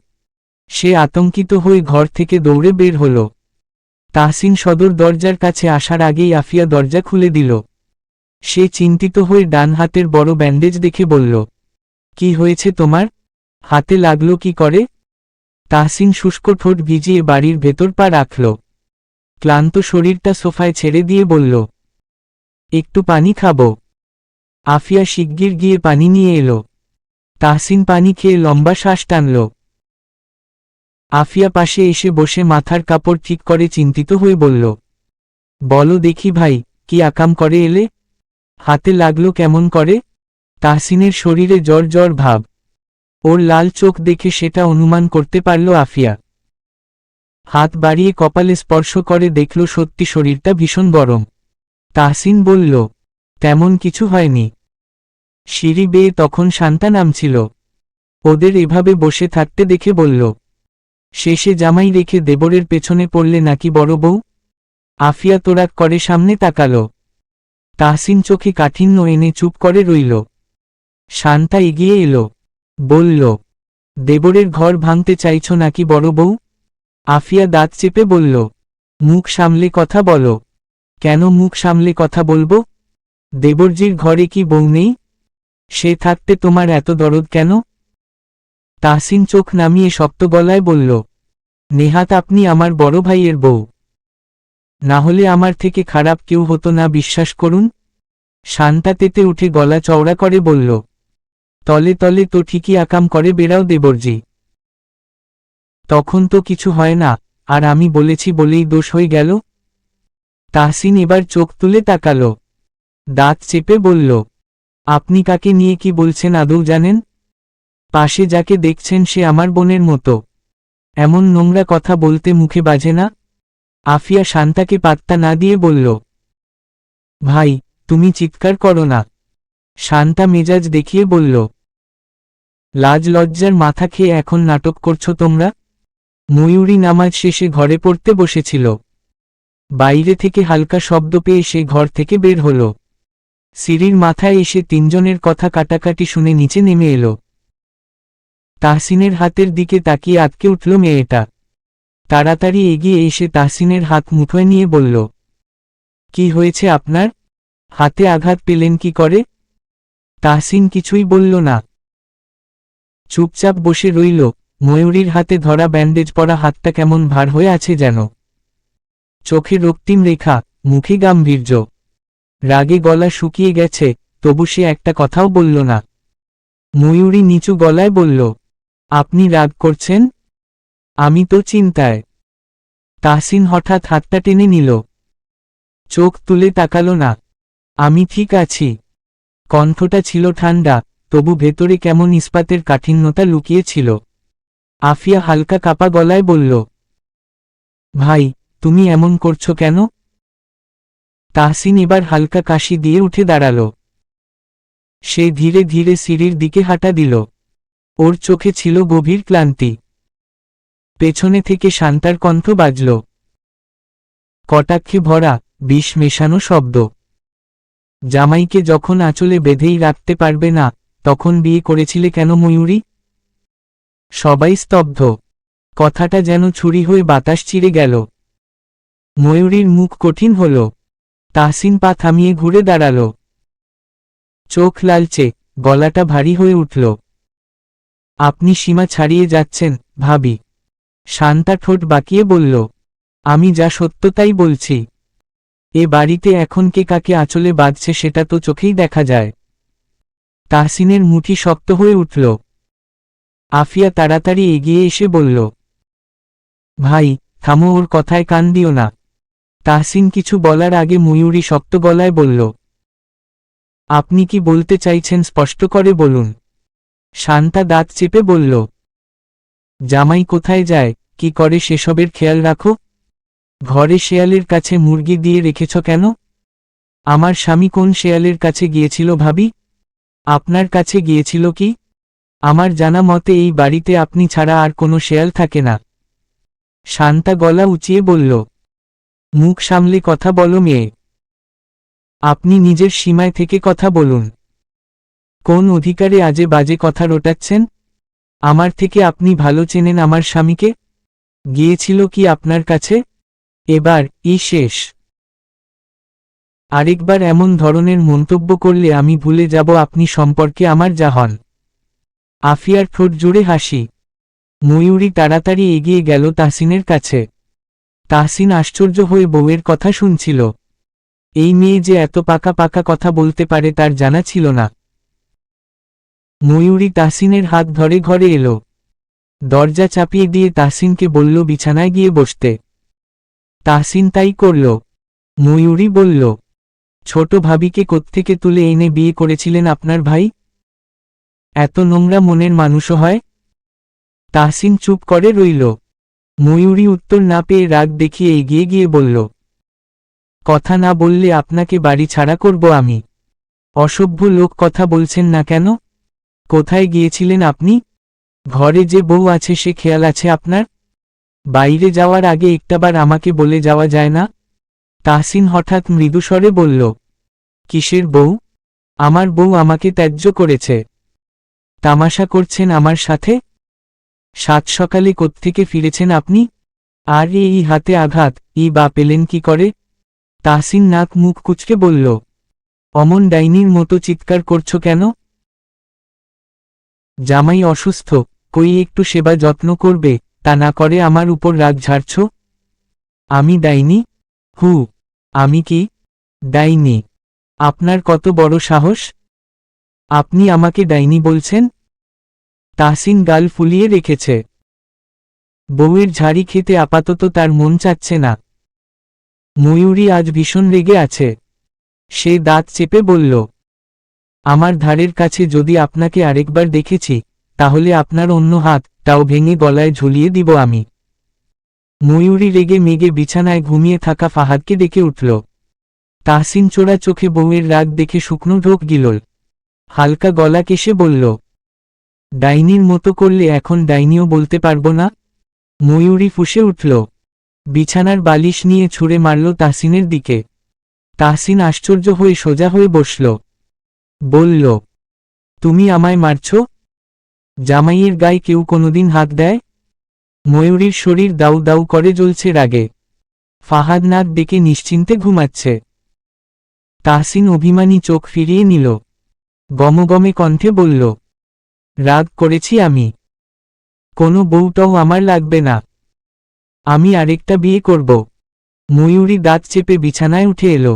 Speaker 1: সে আতঙ্কিত হয়ে ঘর থেকে দৌড়ে বের হল। তাহসিন সদর দরজার কাছে আসার আগেই আফিয়া দরজা খুলে দিল। সে চিন্তিত হয়ে ডান হাতের বড় ব্যান্ডেজ দেখে বলল, কি হয়েছে তোমার? হাতে লাগলো কি করে? তাহসিন শুষ্ক ঠোঁট ভিজিয়ে বাড়ির ভেতর পা রাখল। ক্লান্ত শরীরটা সোফায় ছেড়ে দিয়ে বলল, একটু পানি খাবো। আফিয়া শিগগির গিয়ে পানি নিয়ে এলো। তাহসিন পানি খেয়ে লম্বা শ্বাস টানল। আফিয়া পাশে এসে বসে মাথার কাপড় ঠিক করে চিন্তিত হয়ে বলল, বলো দেখি ভাই, কি আকাম করে এলে? হাতে লাগলো কেমন করে? তাহসিনের শরীরে জ্বর জ্বর ভাব। ওর লাল চোখ দেখে সেটা অনুমান করতে পারল আফিয়া। হাত বাড়িয়ে কপালে স্পর্শ করে দেখল সত্যি শরীরটা ভীষণ গরম। তাহসিন বলল, তেমন কিছু হয়নি। সিঁড়ি বেয়ে তখন শান্তা নামছিল। ওদের এভাবে বসে থাকতে দেখে বলল, শেষে জামাই রেখে দেবরের পেছনে পড়লে নাকি বড় বউ? আফিয়া তোরাক করে সামনে তাকালো। তাহসিন চোখে কাঠিন্য এনে চুপ করে রইল। শান্তা এগিয়ে এলো, বলল, দেবরের ঘর ভাঙতে চাইছ নাকি বড় বউ? আফিয়া দাঁত চেপে বলল, মুখ সামলে কথা বলো। কেন মুখ সামলে কথা বলবো? দেবরজির ঘরে কি বউ নেই? সে থাকতে তোমার এত দরদ কেন? তাহসিন চোখ নামিয়ে শক্ত গলায় বলল, নেহাত আপনি আমার বড় ভাইয়ের বউ, না হলে আমার থেকে খারাপ কেউ হতো না, বিশ্বাস করুন। শান্তা তেতে উঠে গলা চওড়া করে বলল, তলে তলে তো ঠিকই আকাম করে বেড়াও দেবরজি। তখন তো কিছু হয় না, আর আমি বলেছি বলেই দোষ হয়ে গেল? তাহসিন এবার চোখ তুলে তাকালো, দাঁত চেপে বলল, আপনি কাকে নিয়ে কি বলছেন আদৌ জানেন? পাশে যাকে দেখছেন সে আমার বোনের মতো। এমন নোংরা কথা বলতে মুখে বাজে না? আফিয়া শান্তাকে পাত্তা না দিয়ে বলল, ভাই, তুমি চিৎকার করো না। শান্তা মেজাজ দেখিয়ে বলল, লাজ লজ্জার মাথা খেয়ে এখন নাটক করছো তোমরা? ময়ূরী নামাজ শেষে ঘরে পড়তে বসেছিল। বাইরে থেকে হালকা শব্দ পেয়ে সে ঘর থেকে বের হল। সিঁড়ির মাথায় এসে তিনজনের কথা কাটাকাটি শুনে নিচে নেমে এলো। তাহসিনের হাতের দিকে তাকিয়ে আটকে উঠল মেয়েটা। তাড়াতাড়ি এগিয়ে এসে তাহসিনের হাত মুঠোয় নিয়ে বলল, কি হয়েছে আপনার? হাতে আঘাত পেলেন কি করে? তাহসিন কিছুই বলল না, চুপচাপ বসে রইল। ময়ূরীর হাতে ধরা ব্যান্ডেজ পরা হাতটা কেমন ভার হয়ে আছে যেন। চোখে রক্তিম রেখা, মুখে গাম্ভীর্য। রাগে গলা শুকিয়ে গেছে, তবু সে একটা কথাও বলল না। ময়ূরী নিচু গলায় বলল, আপনি রাগ করছেন? আমি তো চিন্তায়। তাহসিন হঠাৎ হাতটা টেনে নিল। চোখ তুলে তাকালো না। আমি ঠিক আছি। কণ্ঠটা ছিল ঠান্ডা, তবু ভেতরে কেমন ইস্পাতের কাঠিন্যতা লুকিয়ে ছিল। আফিয়া হালকা কাপা গলায় বলল, ভাই, তুমি এমন করছো কেন? তাহসিন এবার হালকা কাশি দিয়ে উঠে দাঁড়াল। সে ধীরে ধীরে সিঁড়ির দিকে হাঁটা দিল। ওর চোখে ছিল গভীর ক্লান্তি। পেছনে থেকে শান্তার কণ্ঠ বাজল, কটাক্ষে ভরা, বিষ মেশানো শব্দ। জামাইকে যখন আঁচলে বেঁধেই রাখতে পারবে না, তখন বিয়ে করেছিলে কেন ময়ূরী? সবাই স্তব্ধ। কথাটা যেন ছুরি হয়ে বাতাস চিরে গেল। ময়ূরীর মুখ কঠিন হল। তাহসিন পা থামিয়ে ঘুরে দাঁড়াল। চোখ লালচে, গলাটা ভারী হয়ে উঠল। আপনি সীমা ছাড়িয়ে যাচ্ছেন, ভাবি। শান্তা ঠোঁট বাঁকিয়ে বলল, আমি যা সত্য তাই বলছি। এ বাড়িতে এখন কে কাকে আঁচলে বাঁধছে সেটা তো চোখেই দেখা যায়। তাহসিনের মুঠি শক্ত হয়ে উঠল। আফিয়া তাড়াতাড়ি এগিয়ে এসে বলল, ভাই, থামো, ওর কথায় কান দিও না। তাহসিন কিছু বলার আগে ময়ূরী শক্ত গলায় বলল, আপনি কি বলতে চাইছেন স্পষ্ট করে বলুন। শান্তা দাঁত চেপে বলল, জামাই কোথায় যায়, কি করে সেসবের খেয়াল রাখো? ঘরে শেয়ালের কাছে মুরগি দিয়ে রেখেছ কেন? আমার স্বামী কোন শেয়ালের কাছে গিয়েছিল ভাবি? আপনার কাছে গিয়েছিল কি? আমার জানা মতে এই বাড়িতে আপনি ছাড়া আর কোনো শেয়াল থাকে না। শান্তা গলা উঁচিয়ে বলল, মুখ সামলে কথা বলো মেয়ে। আপনি নিজের সীমায় থেকে কথা বলুন। কোন অধিকারে আজে বাজে কথা রটাচ্ছেন? আমার থেকে আপনি ভালো চেনেন আমার স্বামীকে। গিয়েছিল কি আপনার কাছে? এবার শেষ। আরেকবার এমন ধরনের মন্তব্য করলে আমি ভুলে যাব আপনি সম্পর্কে আমার যা হন। আফিয়ার ঠোঁট জুড়ে হাসি। ময়ূরী তাড়াতাড়ি এগিয়ে গেল তাহসিনের কাছে। তাহসিন আশ্চর্য হয়ে বউয়ের কথা শুনছিল। এই মেয়ে যে এত পাকা পাকা কথা বলতে পারে তার জানা ছিল না। ময়ূরী তাহসিনের হাত ধরে ঘরে এলো। দরজা চাপিয়ে দিয়ে তাহসিনকে বলল বিছানায় গিয়ে বসতে। তাহসিন তাই করল। ময়ূরী বলল, ছোট ভাবিকে কোত্থেকে তুলে এনে বিয়ে করেছিলেন আপনার ভাই? এত নোংরা মনের মানুষও হয়? তাহসিন চুপ করে রইল। ময়ূরী উত্তর না পেয়ে রাগ দেখিয়ে এগিয়ে গিয়ে বলল, কথা না বললে আপনাকে বাড়ি ছাড়া করব আমি। অসভ্য লোক, কথা বলছেন না কেন? কোথায় গিয়েছিলেন আপনি? ঘরে যে বউ আছে সে খেয়াল আছে আপনার? বাইরে যাওয়ার আগে একটাবার আমাকে বলে যাওয়া যায় না? তাহসিন হঠাৎ মৃদুস্বরে বলল। কিসের বউ? আমার বউ আমাকে ত্যায্য করেছে। তামাশা করছেন আমার সাথে? সাত সকালে কোত্থেকে ফিরেছেন আপনি? আর এই হাতে আঘাত, বা পেলেন কি করে? তাহসিন নাক মুখ কুঁচকে বলল। অমন ডাইনির মতো চিৎকার করছো কেন? জামাই অসুস্থ, কই একটু সেবা যত্ন করবে, তা না করে আমার উপর রাগ ঝাড়ছ? আমি ডাইনি? হু, আমি কি ডাইনি? আপনার কত বড় সাহস? আপনি আমাকে ডাইনি বলছেন? তাহসিন গাল ফুলিয়ে রেখেছে। বউয়ের ঝাড়ি খেতে আপাতত তার মন চাচ্ছে না। ময়ূরী আজ ভীষণ রেগে আছে। সে দাঁত চেপে বলল, আমার ধারের কাছে যদি আপনাকে আরেকবার দেখেছি, তাহলে আপনার অন্য হাতটাও ভেঙে গলায় ঝুলিয়ে দিব আমি। ময়ূরী রেগে মেগে বিছানায় ঘুমিয়ে থাকা ফাহাদকে ডেকে উঠল। তাহসিন চোরা চোখে বউয়ের রাগ দেখে শুকনো ঢোক গিলল। হালকা গলা কেশে বলল, ডাইনির মতো করলে এখন ডাইনিও বলতে পারবো না? ময়ূরী ফুঁসে উঠল। বিছানার বালিশ নিয়ে ছুঁড়ে মারল তাহসিনের দিকে। তাহসিন আশ্চর্য হয়ে সোজা হয়ে বসল। বলল, তুমি আমায় মারছ? জামাইয়ের গায়ে কেউ কোনোদিন হাত দেয়? ময়ূরীর শরীর দাউ দাউ করে জ্বলছে রাগে। ফাহাদ নাক ডেকে নিশ্চিন্তে ঘুমাচ্ছে। তাহসিন অভিমানী চোখ ফিরিয়ে নিল। গমগমে কণ্ঠে বলল, রাগ করেছি আমি। কোনো বউটাও আমার লাগবে না। আমি আরেকটা বিয়ে করব। ময়ূরী দাঁত চেপে বিছানায় উঠে এলো।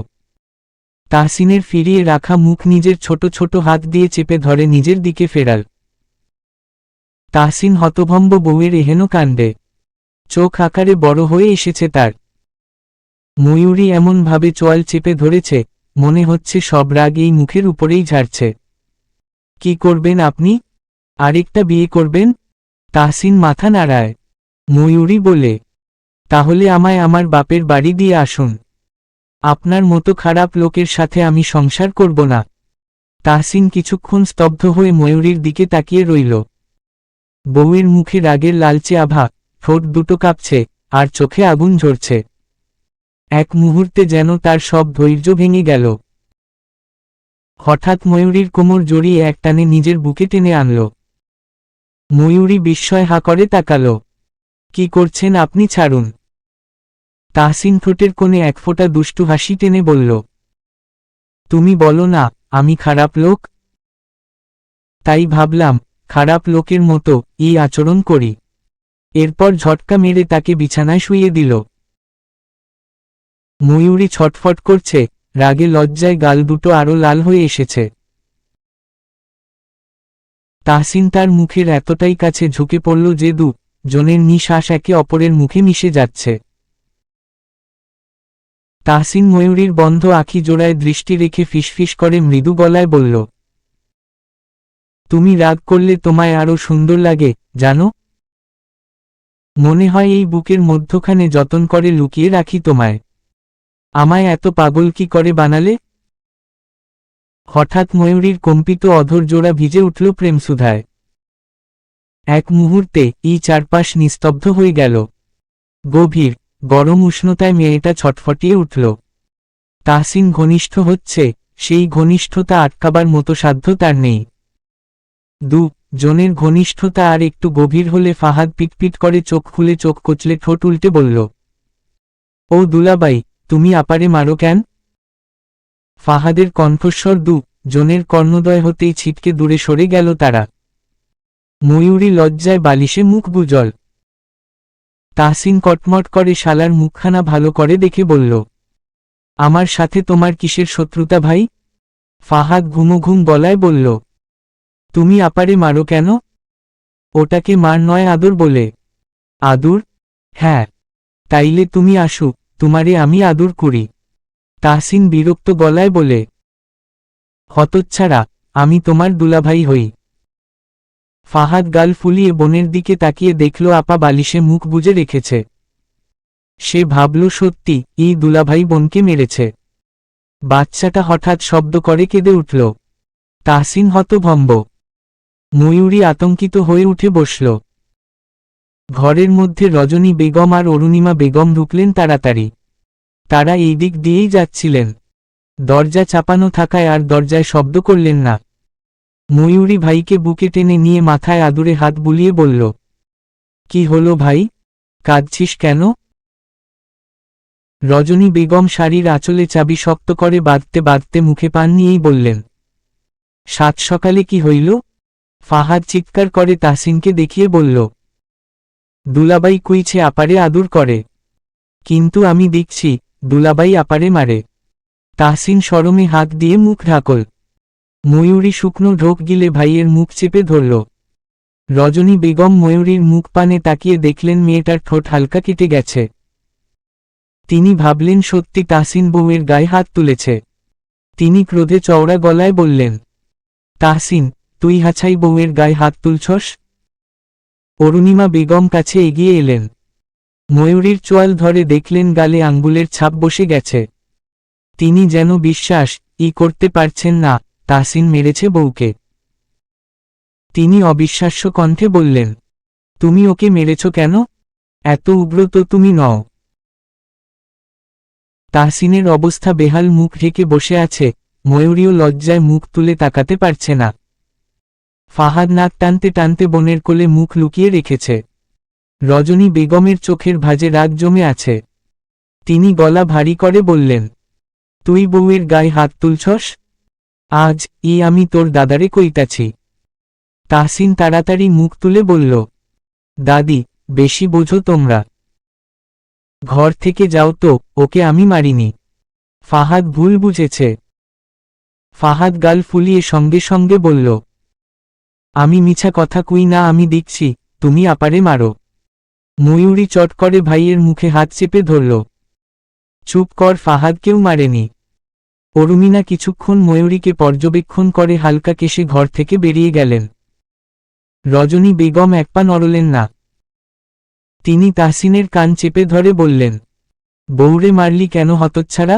Speaker 1: তাহসিনের ফিরিয়ে রাখা মুখ নিজের ছোট ছোট হাত দিয়ে চেপে ধরে নিজের দিকে ফেরাল। তাহসিন হতভম্ব বউয়ের এহেন কাণ্ডে। চোখ আকারে বড় হয়ে এসেছে তার। ময়ূরী এমনভাবে চোয়াল চেপে ধরেছে, মনে হচ্ছে সব রাগ এই মুখের উপরেই ঝাড়ছে। কি করবেন আপনি? আরেকটা বিয়ে করবেন? তাহসিন মাথা নাড়ায়। ময়ূরী বলে, তাহলে আমায় আমার বাপের বাড়ি দিয়ে আসুন। আপনার মতো খারাপ লোকের সাথে আমি সংসার করব না। তাহসিন কিছুক্ষণ স্তব্ধ হয়ে ময়ূরীর দিকে তাকিয়ে রইল। বউয়ের মুখে রাগের লালচে আভা, ঠোঁট দুটো কাঁপছে, আর চোখে আগুন ঝরছে। এক মুহূর্তে যেন তার সব ধৈর্য ভেঙে গেল। হঠাৎ ময়ূরীর কোমর জড়িয়ে একটানে নিজের বুকে টেনে আনল। ময়ূরী বিস্ময় হা করে তাকাল। কি করছেন আপনি? ছাড়ুন। তাহসিন ঠোঁটের কোণে এক ফোঁটা দুষ্টু হাসি টেনে বলল, তুমি বলো না আমি খারাপ লোক? তাই ভাবলাম খারাপ লোকের মতো আচরণ করি। এরপর ঝটকা মেরে তাকে বিছানায় শুইয়ে দিল। ময়ূরী ছটফট করছে, রাগে লজ্জায় গাল দুটো আরো লাল হয়ে এসেছে। তাহসিন তার মুখের এতটাই কাছে ঝুঁকে পড়ল যে জনের নিঃশ্বাস একে অপরের মুখে মিশে যাচ্ছে। তাহসিন ময়ূরীর বন্ধ আঁখি জোড়ায় দৃষ্টি রেখে ফিসফিস করে মৃদু গলায় বলল, তুমি রাগ করলে তোমায় আরো সুন্দর লাগে জানো? মনে হয় এই বুকের মধ্যখানে যতন করে লুকিয়ে রাখি তোমায়। আমায় এত পাগল কি করে বানালে? হঠাৎ ময়ূরীর কম্পিত অধর জোড়া ভিজে উঠল প্রেমসুধায়। এক মুহূর্তে চারপাশ নিস্তব্ধ হয়ে গেল। গভীর গরম উষ্ণতায় মেয়েটা ছটফটিয়ে উঠল। তাহসিন ঘনিষ্ঠ হচ্ছে, সেই ঘনিষ্ঠতা আটকাবার মতো সাধ্য তার নেই। জনের ঘনিষ্ঠতা আর একটু গভীর হলে ফাহাদ পিটপিট করে চোখ খুলে চোখ কচলে ঠোঁট উল্টে বলল, ও দুলাবাই, তুমি আপারে মারো কেন? ফাহাদের কণ্ঠস্বর জনের কর্ণদয় হতেই ছিটকে দূরে সরে গেল তারা। ময়ূরী লজ্জায় বালিশে মুখ গুজল। তাহসিন কটমট করে শালার মুখখানা ভালো করে দেখে বলল, আমার সাথে তোমার কিসের শত্রুতা ভাই? ফাহাদ ঘুমোঘুম গলায় বলল, তুমি আপারে মারো কেন? ওটাকে মার নয় আদর বলে। আদর? হ্যাঁ। তাইলে তুমি আসো, তোমারে আমি আদর করি। তাহসিন বিরক্ত গলায় বলে, হতচ্ছাড়া, আমি তোমার দুলাভাই হই। ফাহাদ গাল ফুলিয়ে বোনের দিকে তাকিয়ে দেখল আপা বালিশে মুখ বুজে রেখেছে। সে ভাবল সত্যি দুলাভাই বোনকে মেরেছে। বাচ্চাটা হঠাৎ শব্দ করে কেঁদে উঠল। তাহসিন হতভম্ব। ময়ূরী আতঙ্কিত হয়ে উঠে বসল। ঘরের মধ্যে রজনী বেগম আর অরুণিমা বেগম ঢুকলেন তাড়াতাড়ি। তারা এই দিক দিয়েই যাচ্ছিলেন। দরজা চাপানো থাকায় আর দরজায় শব্দ করলেন না। ময়ূরী ভাইকে বুকে টেনে নিয়ে মাথায় আদুরে হাত বুলিয়ে বলল, কি হলো ভাই, কাঁদছিস কেন? রজনী বেগম শাড়ির আঁচলে চাবি শক্ত করে বাঁধতে বাঁধতে মুখে পান নিয়েই বললেন, সাত সকালে কি হইল? ফাহাদ চিৎকার করে তাহসিনকে দেখিয়ে বলল, দুলাবাই কুইছে আপারে আদুর করে, কিন্তু আমি দেখছি দুলাবাই আপারে মারে। তাহসিন শরমে হাত দিয়ে মুখ ঢাকল। ময়ূরী শুকনো ঢোক গিলে ভাইয়ের মুখ চেপে ধরল। রজনী বেগম ময়ূরীর মুখ পানে তাকিয়ে দেখলেন মেয়েটার ঠোঁট হালকা কেটে গেছে। তিনি ভাবলেন সত্যি তাহসিন বউয়ের গায়ে হাত তুলেছে। তিনি ক্রোধে চওড়া গলায় বললেন, তাহসিন, তুই হাছাই বউয়ের গায়ে হাত তুলছস? অরুণিমা বেগম কাছে এগিয়ে এলেন। ময়ূরীর চোয়াল ধরে দেখলেন গালে আঙ্গুলের ছাপ বসে গেছে। তিনি যেন বিশ্বাস করতে পারছেন না তাহসিন মেরেছে বউকে। তিনি অবিশ্বাস্য কণ্ঠে বললেন, তুমি ওকে মেরেছ কেন? এত উগ্র তো তুমি নও। তাহসিনের অবস্থা বেহাল, মুখ ঢেকে বসে আছে। ময়ূরীও লজ্জায় মুখ তুলে তাকাতে পারছে না। ফাহাদ নাক টানতে টানতে বোনের কোলে মুখ লুকিয়ে রেখেছে। রজনী বেগমের চোখের ভাঁজে রাগ জমে আছে। তিনি গলা ভারী করে বললেন, তুই বউয়ের গায়ে হাত তুলছস? আজ আমি তোর দাদারে কইতাছি। তাহসিন তাড়াতাড়ি মুখ তুলে বলল, দাদি, বেশি বোঝো তোমরা। ঘর থেকে যাও তো, ওকে আমি মারিনি। ফাহাদ ভুল বুঝেছে। ফাহাদ গাল ফুলিয়ে সঙ্গে সঙ্গে বলল, আমি মিছা কথা কই না, আমি দেখছি তুমি আপারে মারো। ময়ূরী চট করে ভাইয়ের মুখে হাত চেপে ধরল। চুপ কর, ফাহাদ কেউ মারেনি। অরুমিনা কিছুক্ষণ ময়ূরীকে পর্যবেক্ষণ করে হালকা কেশে ঘর থেকে বেরিয়ে গেলেন। রজনী বেগম এক পা নড়লেন না। তিনি তাহসিনের কান চেপে ধরে বললেন, বউরে মারলি কেন হতচ্ছাড়া?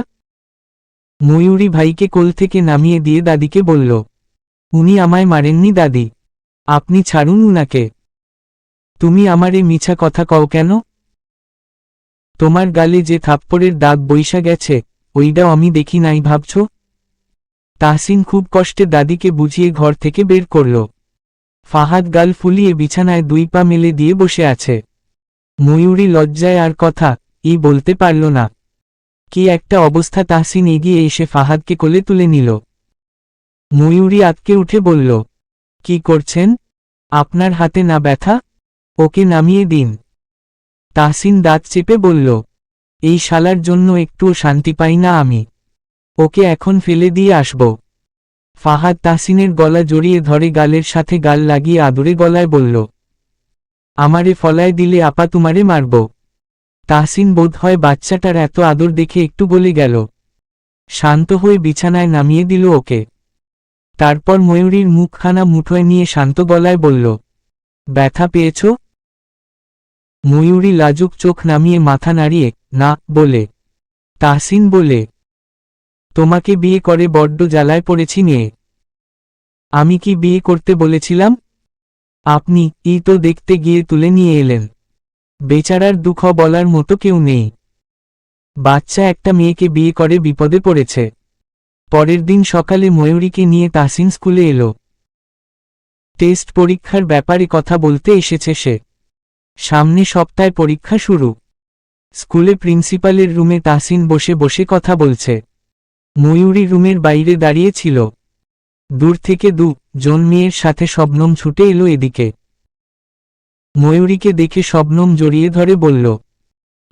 Speaker 1: ময়ূরী ভাইকে কোল থেকে নামিয়ে দিয়ে দাদিকে বলল, উনি আমায় মারেননি দাদি, আপনি ছাড়ুন উনাকে। তুমি আমারে মিছা কথা কও কেন? তোমার গালে যে থাপ্পড়ের দাগ বইসা গেছে, ওইটাও আমি দেখি নাই ভাবছ? তাহসিন খুব কষ্টে দাদিকে বুঝিয়ে ঘর থেকে বের করল। ফাহাদ গাল ফুলিয়ে বিছানায় দুই পা মেলে দিয়ে বসে আছে। ময়ূরী লজ্জায় আর কথা বলতে পারল না। কি একটা অবস্থা! তাহসিন এগিয়ে এসে ফাহাদকে কোলে তুলে নিল। ময়ূরী আতকে উঠে বলল, কি করছেন? আপনার হাতে না ব্যথা? ওকে নামিয়ে দিন। তাহসিন দাঁত চেপে বলল, এই শালার জন্য একটুও শান্তি পাই না আমি, ওকে এখন ফেলে দিয়ে আসব। ফাহাদ তাহসিনের গলা জড়িয়ে ধরে গালের সাথে গাল লাগিয়ে আদুরে গলায় বলল, আমারে ফলায় দিলে আপা তোমারে মারব। তাহসিন বোধ হয় বাচ্চাটার এত আদর দেখে একটু গলে গেল। শান্ত হয়ে বিছানায় নামিয়ে দিল ওকে। তারপর ময়ূরীর মুখখানা মুঠোয় নিয়ে শান্ত গলায় বলল, ব্যথা পেয়েছ? ময়ূরী লাজুক চোখ নামিয়ে মাথা নাড়িয়ে না বলে। তাহসিন বলে, তোমাকে বিয়ে করে বড্ড জ্বালায় পড়েছি মেয়ে। আমি কি বিয়ে করতে বলেছিলাম? আপনি তো দেখতে গিয়ে তুলে নিয়ে এলেন। বেচারার দুঃখ বলার মতো কেউ নেই। বাচ্চা একটা মেয়েকে বিয়ে করে বিপদে পড়েছে। পরের দিন সকালে ময়ূরীকে নিয়ে তাহসিন স্কুলে এলো। টেস্ট পরীক্ষার ব্যাপারে কথা বলতে এসেছে সে। সামনে সপ্তাহে পরীক্ষা শুরু। স্কুলে প্রিন্সিপালের রুমে তাহসিন বসে বসে কথা বলছে। ময়ূরী রুমের বাইরে দাঁড়িয়ে ছিল। দূর থেকে জন মেয়ের সাথে শবনম ছুটে এলো এদিকে। ময়ূরীকে দেখে শবনম জড়িয়ে ধরে বলল,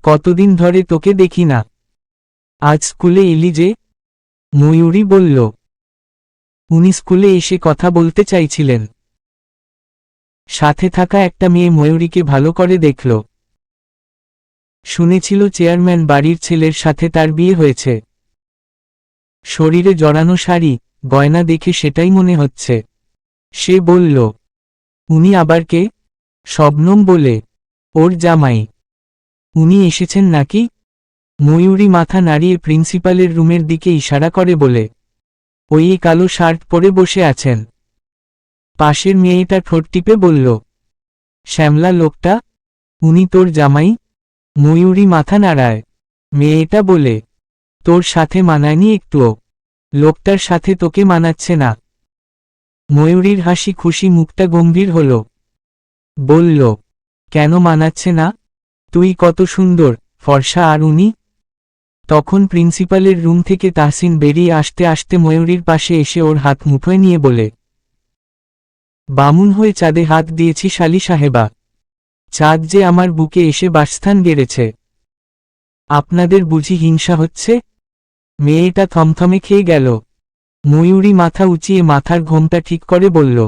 Speaker 1: কতদিন ধরে তোকে দেখি না, আজ স্কুলে এলি যে? ময়ূরী বলল, উনি স্কুলে এসে কথা বলতে চাইছিলেন। সাথে থাকা একটা মেয়ে ময়ূরীকে ভালো করে দেখল। শুনেছিল চেয়ারম্যান বাড়ির ছেলের সাথে তার বিয়ে হয়েছে। শরীরে জড়ানো শাড়ি গয়না দেখে সেটাই মনে হচ্ছে। সে বলল, উনি আবার কে? শবনম বলে, ওর জামাই। উনি এসেছেন নাকি? ময়ূরী মাথা নাড়িয়ে প্রিন্সিপালের রুমের দিকে ইশারা করে বলে, ওই কালো শার্ট পরে বসে আছেন। পাশের মেয়েটা ঠোঁট টিপে বলল, শ্যামলা লোকটা? উনি তোর জামাই? ময়ূরী মাথা নাড়ায়। মেয়েটা বলে, তোর সাথে মানায়নি একটুও। লোকটার সাথে তোকে মানাচ্ছে না। ময়ূরীর হাসি খুশি মুখটা গম্ভীর হল। বলল, কেন মানাচ্ছে না? তুই কত সুন্দর, ফর্সা, আর উনি। তখন প্রিন্সিপালের রুম থেকে তাহসিন বেরিয়ে আসতে আসতে ময়ূরীর পাশে এসে ওর হাত মুঠোয় নিয়ে বলে, বামুন হয়ে চাঁদে হাত দিয়েছি শালি সাহেবা। চাঁদ যে আমার বুকে এসে বাসস্থান গেড়েছে। আপনাদের বুঝি হিংসা হচ্ছে? মেয়েটা থমথমে খেয়ে গেল। ময়ূরী মাথা উঁচিয়ে মাথার ঘোমটা ঠিক করে বলল,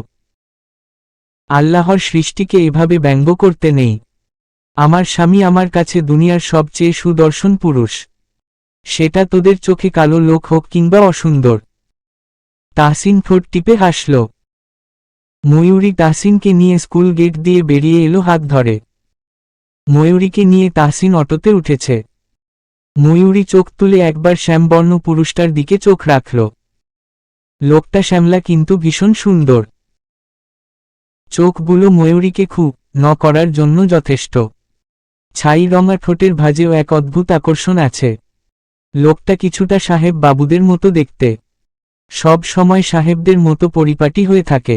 Speaker 1: আল্লাহর সৃষ্টিকে এভাবে ব্যঙ্গ করতে নেই। আমার স্বামী আমার কাছে দুনিয়ার সবচেয়ে সুদর্শন পুরুষ। সেটা তোদের চোখে কালো লোক হোক কিংবা অসুন্দর। তাহসিন ঠোঁট টিপে হাসল। ময়ূরী তাহসিনকে নিয়ে স্কুল গেট দিয়ে বেরিয়ে এলো হাত ধরে। ময়ূরীকে নিয়ে তাহসিন অটোতে উঠেছে। ময়ূরী চোখ তুলে একবার শ্যামবর্ণ পুরুষটার দিকে চোখ রাখল। লোকটা শ্যামলা কিন্তু ভীষণ সুন্দর। চোখগুলো ময়ূরীকে খুব ন করার জন্য যথেষ্ট। ছাই রঙা ঠোঁটের ভাঁজেও এক অদ্ভুত আকর্ষণ আছে। লোকটা কিছুটা সাহেব বাবুদের মতো দেখতে। সব সময় সাহেবদের মতো পরিপাটি হয়ে থাকে।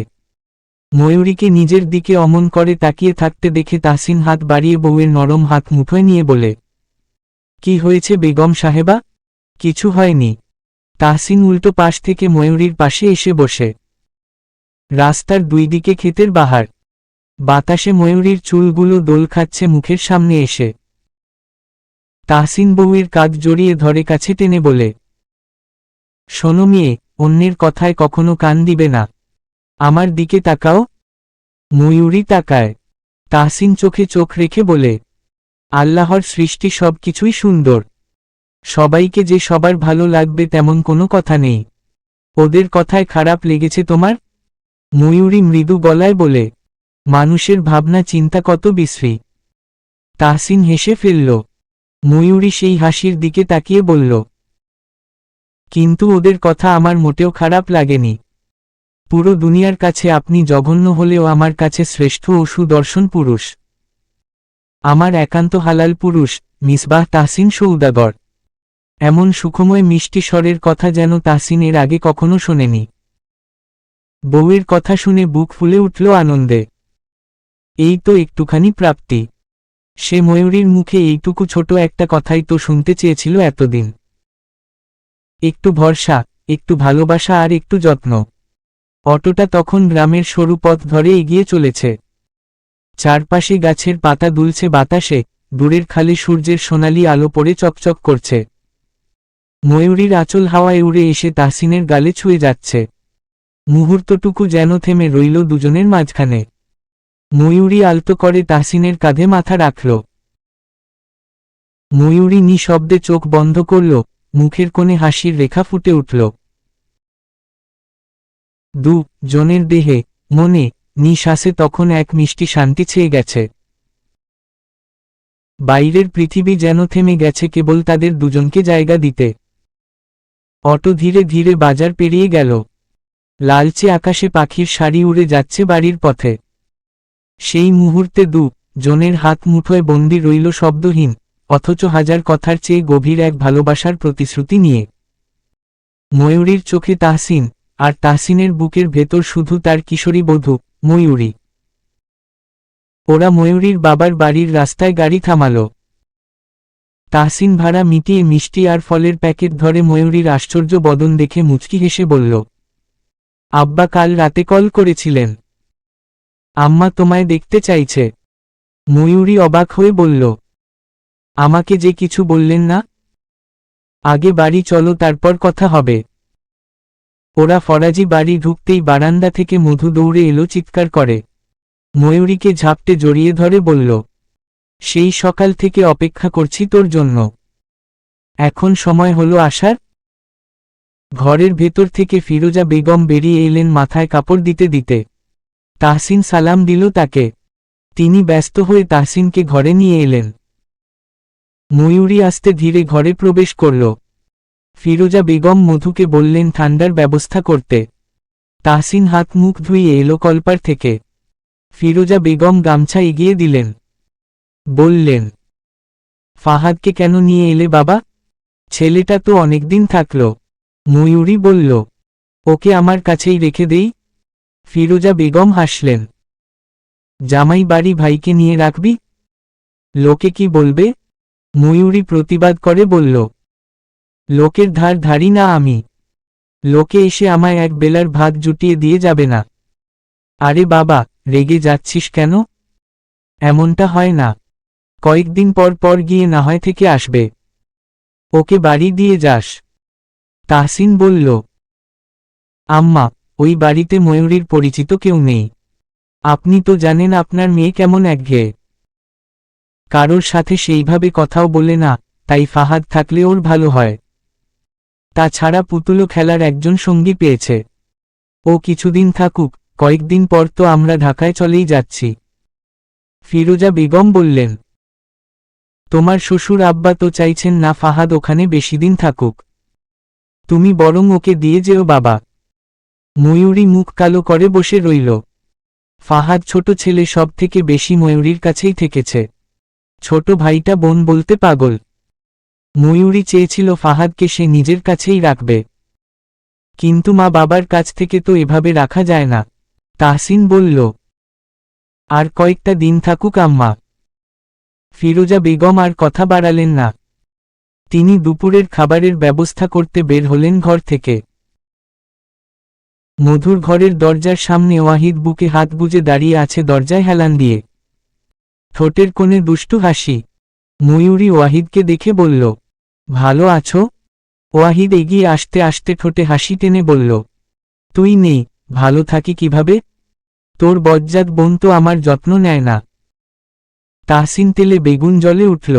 Speaker 1: ময়ূরীকে নিজের দিকে অমন করে তাকিয়ে থাকতে দেখে তাহসিন হাত বাড়িয়ে বউয়ের নরম হাত মুঠোয় নিয়ে বলে, কি হয়েছে বেগম সাহেবা? কিছু হয়নি। তাহসিন উল্টো পাশ থেকে ময়ূরীর পাশে এসে বসে। রাস্তার দুই দিকে ক্ষেতের বাহার। বাতাসে ময়ূরীর চুলগুলো দোল খাচ্ছে মুখের সামনে এসে। তাহসিন বউয়ের কাঁধ জড়িয়ে ধরে কাছে টেনে বলে, শোনো মেয়ে, অন্যের কথায় কখনো কান দিবে না। আমার দিকে তাকাও। ময়ূরী তাকায়। তাহসিন চোখে চোখ রেখে বলে, আল্লাহর সৃষ্টি সব কিছুই সুন্দর। সবাইকে যে সবার ভালো লাগবে তেমন কোনো কথা নেই। ওদের কথায় খারাপ লেগেছে তোমার? ময়ূরী মৃদু গলায় বলে, মানুষের ভাবনা চিন্তা কত বিশ্রী। তাহসিন হেসে ফেলল। ময়ূরী সেই হাসির দিকে তাকিয়ে বলল, কিন্তু ওদের কথা আমার মোটেও খারাপ লাগেনি। পুরো দুনিয়ার কাছে আপনি জঘন্য হলেও আমার কাছে শ্রেষ্ঠ ও সুদর্শন পুরুষ। আমার একান্ত হালাল পুরুষ, মিসবাহ তাহসিন সৌদাগর। এমন সুখময় মিষ্টি স্বরের কথা যেন তাহসিন এর আগে কখনো শোনেনি। বউয়ের কথা শুনে বুক ফুলে উঠল আনন্দে। এই তো একটুখানি প্রাপ্তি। সে ময়ূরীর মুখে এইটুকু ছোট একটা কথাই তো শুনতে চেয়েছিল এতদিন। একটু ভরসা, একটু ভালোবাসা আর একটু যত্ন। অটোটা তখন গ্রামের সরু পথ ধরে এগিয়ে চলেছে। চারপাশে গাছের পাতা দুলছে বাতাসে, দূরের খালে সূর্যের সোনালি আলো পড়ে চকচক করছে। ময়ূরীর আঁচল হাওয়ায় উড়ে এসে তাহসিনের গালে ছুঁয়ে যাচ্ছে। মুহূর্তটুকু যেন থেমে রইল দুজনের মাঝখানে। ময়ূরী আলতো করে তাহসিনের কাঁধে মাথা রাখল। ময়ূরী নিঃশব্দে চোখ বন্ধ করল, মুখের কোণে হাসির রেখা ফুটে উঠল। জনের দেহে, মনে, নিঃশ্বাসে তখন এক মিষ্টি শান্তি ছেয়ে গেছে। বাইরের পৃথিবী যেন থেমে গেছে কেবল তাদের দুজনকে জায়গা দিতে। অটো ধীরে ধীরে বাজার পেরিয়ে গেল। লালচে আকাশে পাখির সারি উড়ে যাচ্ছে বাড়ির পথে। সেই মুহূর্তে জনের হাত মুঠোয় বন্দি রইল শব্দহীন, অথচ হাজার কথার চেয়ে গভীর এক ভালোবাসার প্রতিশ্রুতি নিয়ে। ময়ূরীর চোখে তাহসিন, আর তাহসিনের বুকের ভেতর শুধু তার কিশোরী বধূ, ময়ূরী। ওরা ময়ূরীর বাবার বাড়ির রাস্তায় গাড়ি থামাল। তাহসিন ভাড়া মিটিয়ে মিষ্টি আর ফলের প্যাকেট ধরে ময়ূরীর আশ্চর্য বদন দেখে মুচকি হেসে বলল, আব্বা কাল রাতে কল করেছিলেন। আম্মা তোমায় দেখতে চাইছে। ময়ূরী অবাক হয়ে বলল, আমাকে যে কিছু বললেন না? আগে বাড়ি চলো, তারপর কথা হবে। ওরা ফরাজি বাড়ি ঢুকতেই বারান্দা থেকে মধু দৌড়ে এলো চিৎকার করে। ময়ূরীকে ঝাপটে জড়িয়ে ধরে বলল, সেই সকাল থেকে অপেক্ষা করছি তোর জন্য। এখন সময় হলো আসার। ঘরের ভেতর থেকে ফিরোজা বেগম বেরিয়ে এলেন মাথায় কাপড় দিতে দিতে। তাহসিন সালাম দিল তাকে। তিনি ব্যস্ত হয়ে তাহসিনকে ঘরে নিয়ে এলেন। ময়ূরী আস্তে ধীরে ঘরে প্রবেশ করল। ফিরোজা বেগম মধুকে বললেন ঠান্ডার ব্যবস্থা করতে। তাহসিন হাত মুখ ধুইয়ে এলো কলপার থেকে। ফিরোজা বেগম গামছা এগিয়ে দিলেন। বললেন, ফাহাদকে কেন নিয়ে এলে বাবা? ছেলেটা তো অনেকদিন থাকল। ময়ূরী বলল, ওকে আমার কাছেই রেখে দেই। ফিরোজা বেগম হাসলেন। জামাই বাড়ি ভাইকে নিয়ে রাখবি? লোকে কি বলবে? ময়ূরী প্রতিবাদ করে বলল, লোকের ধার ধারি না আমি। লোকে এসে আমায় এক বেলার ভাত জুটিয়ে দিয়ে যাবে না। আরে বাবা, রেগে যাচ্ছিস কেন? এমনটা হয় না। কয়েকদিন পর পর গিয়ে না হয় থেকে আসবে। ওকে বাড়ি দিয়ে যাস। তাহসিন বলল, আম্মা, ওই বাড়িতে ময়ূরীর পরিচিত কেউ নেই। আপনি তো জানেন আপনার মেয়ে কেমন একঘেয়ে। কারোর সাথে সেইভাবে কথাও বলে না, তাই ফাহাদ থাকলে ওর ভালো হয়। তাছাড়া পুতুলও খেলার একজন সঙ্গী পেয়েছে। ও কিছুদিন থাকুক, কয়েকদিন পর তো আমরা ঢাকায় চলেই যাচ্ছি। ফিরোজা বেগম বললেন, তোমার শ্বশুর আব্বা তো চাইছেন না ফাহাদ ওখানে বেশিদিন থাকুক। তুমি বরং ওকে দিয়ে যেও বাবা। ময়ূরী মুখ কালো করে বসে রইল। ফাহাদ ছোট ছেলে, সব থেকে বেশি ময়ূরীর কাছেই থেকেছে। ছোট ভাইটা বোন বলতে পাগল। ময়ূরী চেয়েছিল ফাহাদকে সে নিজের কাছেই রাখবে, কিন্তু মা বাবার কাছ থেকে তো এভাবে রাখা যায় না। তাহসিন বলল, আর কয়েকটা দিন থাকুক আম্মা। ফিরোজা বেগম আর কথা বাড়ালেন না। তিনি দুপুরের খাবারের ব্যবস্থা করতে বের হলেন ঘর থেকে। মধুর ঘরের দরজার সামনে ওয়াহিদ বুকে হাত গুজে দাঁড়িয়ে আছে, দরজায় হেলান দিয়ে। ঠোঁটের কোণে দুষ্টু হাসি। ময়ূরী ওয়াহিদকে দেখে বলল, ভালো আছো? ওয়াহিদ এগিয়ে আসতে আসতে ঠোঁটে হাসি টেনে বলল, তুই নেই, ভালো থাকি কিভাবে? তোর বজ্জাত বোন তো আমার যত্ন নেয় না। তাহসিন তেলে বেগুন জ্বলে উঠল।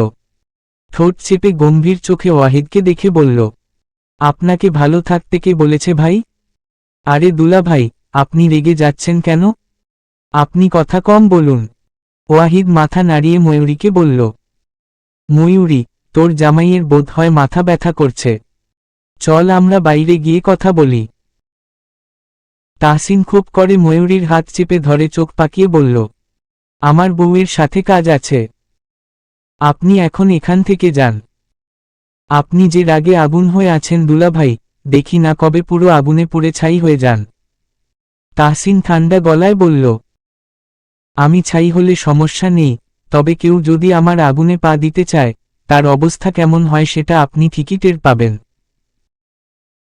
Speaker 1: ঠোঁট চেপে গম্ভীর চোখে ওয়াহিদকে দেখে বলল, আপনাকে ভালো থাকতে কে বলেছে ভাই? আরে দুলা ভাই, আপনি রেগে যাচ্ছেন কেন? আপনি কথা কম বলুন। ওয়াহিদ মাথা নাড়িয়ে ময়ূরীকে বলল, ময়ূরী, তোর জামাইয়ের বোধ হয় মাথা ব্যথা করছে। চল আমরা বাইরে গিয়ে কথা বলি। তাহসিন খুব করে ময়ূরীর হাত চেপে ধরে চোখ পাকিয়ে বলল, আমার বউয়ের সাথে কাজ আছে। আপনি এখন এখান থেকে যান। আপনি যে রাগে আগুন হয়ে আছেন দুলাভাই, দেখি না কবে পুরো আগুনে পুড়ে ছাই হয়ে যান। তাহসিন ঠান্ডা গলায় বলল, আমি ছাই হলে সমস্যা নেই, তবে কেউ যদি আমার আগুনে পা দিতে চায়, তার অবস্থা কেমন হয় সেটা আপনি ঠিকই টের পাবেন।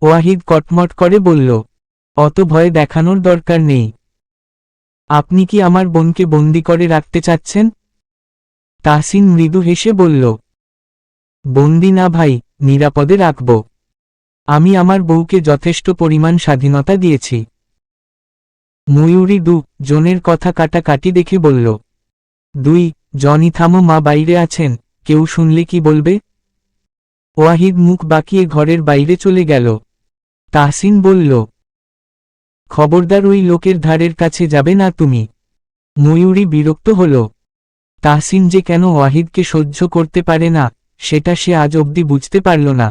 Speaker 1: ওয়াহিদ কটমট করে বলল, অত ভয় দেখানোর দরকার নেই। আপনি কি আমার বোনকে বন্দি করে রাখতে চাচ্ছেন? তাহসিন মৃদু হেসে বলল, বন্দি না ভাই, নিরাপদে রাখব। আমি আমার বউকে যথেষ্ট পরিমাণ স্বাধীনতা দিয়েছি। ময়ূরী জনের কথা কাটাকাটি দেখে বলল, জনই থামো, মা বাইরে আছেন, কেউ শুনলে কি বলবে? ওয়াহিদ মুখ বাঁকিয়ে ঘরের বাইরে চলে গেল। তাহসিন বলল, খবরদার ওই লোকের ধারের কাছে যাবে না তুমি। ময়ূরী বিরক্ত হল। তাহসিন যে কেন ওয়াহিদকে সহ্য করতে পারে না, সেটা সে আজ অবধি বুঝতে পারল না।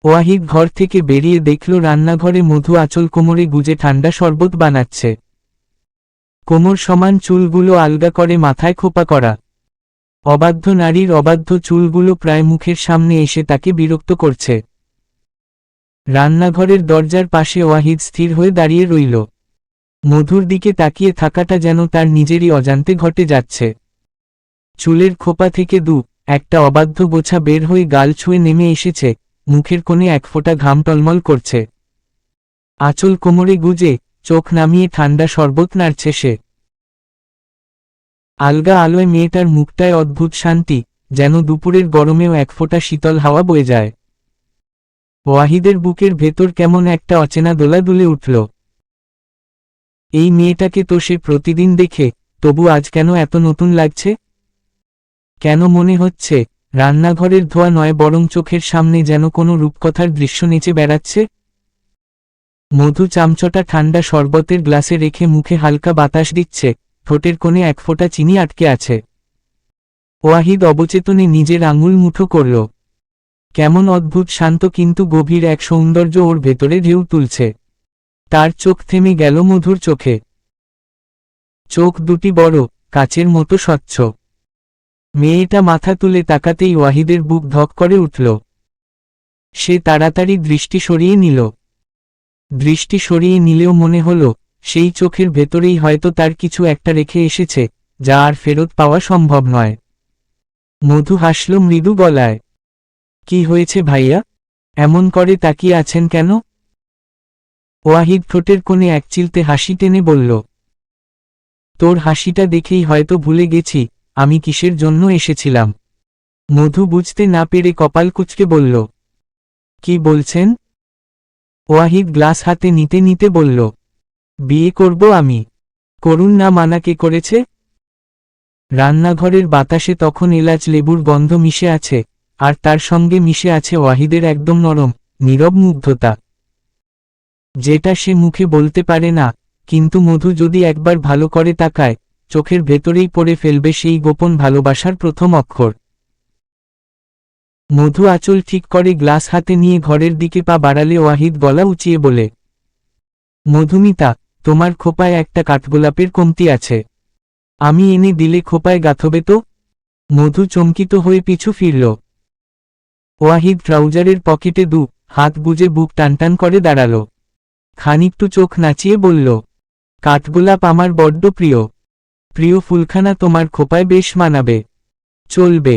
Speaker 1: ওয়াহিদ ঘর থেকে বেরিয়ে দেখল রান্নাঘরে মধু আঁচল কোমরে গুজে ঠান্ডা শরবত বানাচ্ছে। কোমর সমান চুলগুলো আলগা করে মাথায় খোপা করা। অবাধ্য নারীর অবাধ্য চুলগুলো প্রায় মুখের সামনে এসে তাকে বিরক্ত করছে। রান্নাঘরের দরজার পাশে ওয়াহিদ স্থির হয়ে দাঁড়িয়ে রইল। মধুর দিকে তাকিয়ে থাকাটা যেন তার নিজেরই অজান্তে ঘটে যাচ্ছে। চুলের খোপা থেকে একটা অবাধ্য গোছা বের হয়ে গাল ছুঁয়ে নেমে এসেছে, মুখের কোণে এক ফোঁটা ঘাম টলমল করছে। আঁচল কোমরে গুজে, চোখ নামিয়ে ঠান্ডা শরবত নাড়ছে সে। আলগা আলোয় মেয়েটার মুখটায় অদ্ভুত শান্তি, যেন দুপুরের গরমেও এক ফোঁটা শীতল হাওয়া বয়ে যায়। ওয়াহিদের বুকের ভেতর কেমন একটা অচেনা দোলা দুলে উঠল। এই মেয়েটাকে তো সে প্রতিদিন দেখে, তবু আজ কেন এত নতুন লাগছে? কেন মনে হচ্ছে রান্নাঘরের ধোয়া নয়, বরং চোখের সামনে যেন কোনো রূপকথার দৃশ্য নেচে বেড়াচ্ছে। মধু চামচটা ঠান্ডা শরবতের গ্লাসে রেখে মুখে হালকা বাতাস দিচ্ছে, ঠোঁটের কোণে এক ফোঁটা চিনি আটকে আছে। ওয়াহিদ অবচেতনে নিজের আঙুল মুঠো করল। কেমন অদ্ভুত শান্ত কিন্তু গভীর এক সৌন্দর্য ওর ভেতরে ঢেউ তুলছে। তার চোখ থেমে গেল মধুর চোখে। চোখ দুটি বড়, কাচের মতো স্বচ্ছ। মেয়েটা মাথা তুলে তাকাতেই ওয়াহিদের বুক ধক করে উঠল। সে তাড়াতাড়ি দৃষ্টি সরিয়ে নিল। দৃষ্টি সরিয়ে নিলেও মনে হল সেই চোখের ভেতরেই হয়তো তার কিছু একটা রেখে এসেছে, যা আর ফেরত পাওয়া সম্ভব নয়। মধু হাসল মৃদু গলায়। কি হয়েছে ভাইয়া? এমন করে তাকিয়ে আছেন কেন? ওয়াহিদ ঠোঁটের কোণে একচিলতে হাসি টেনে বলল, তোর হাসিটা দেখেই হয়তো ভুলে গেছি আমি কিসের জন্য এসেছিলাম। মধু বুঝতে না পেরে কপাল কুঁচকে বলল, কি বলছেন? ওয়াহিদ গ্লাস হাতে নিতে নিতে বলল, বিয়ে করব আমি। করুন না, মানা কে করেছে? রান্নাঘরের বাতাসে তখন এলাচ লেবুর গন্ধ মিশে আছে, আর তার সঙ্গে মিশে আছে ওয়াহিদের একদম নরম, নীরব মুগ্ধতা, যেটা সে মুখে বলতে পারে না, কিন্তু মধু যদি একবার ভালো করে তাকায়, চোখের ভেতরেই পড়ে ফেলবে সেই গোপন ভালোবাসার প্রথম অক্ষর। মধু আঁচল ঠিক করে গ্লাস হাতে নিয়ে ঘরের দিকে পা বাড়ালে ওয়াহিদ গলা উঁচিয়ে বলে, মধুমিতা, তোমার খোপায় একটা কাঠগোলাপের কমতি আছে, আমি এনে দিলে খোপায় গাঁথবে তো? মধু চমকিত হয়ে পিছু ফিরল। ওয়াহিদ ট্রাউজারের পকেটে হাত গুজে বুক টানটান করে দাঁড়াল। খানিকটু চোখ নাচিয়ে বলল, কাঠগোলাপ আমার বড্ড প্রিয়। প্রিয় ফুলখানা তোমার খোপায় বেশ মানাবে। চলবে।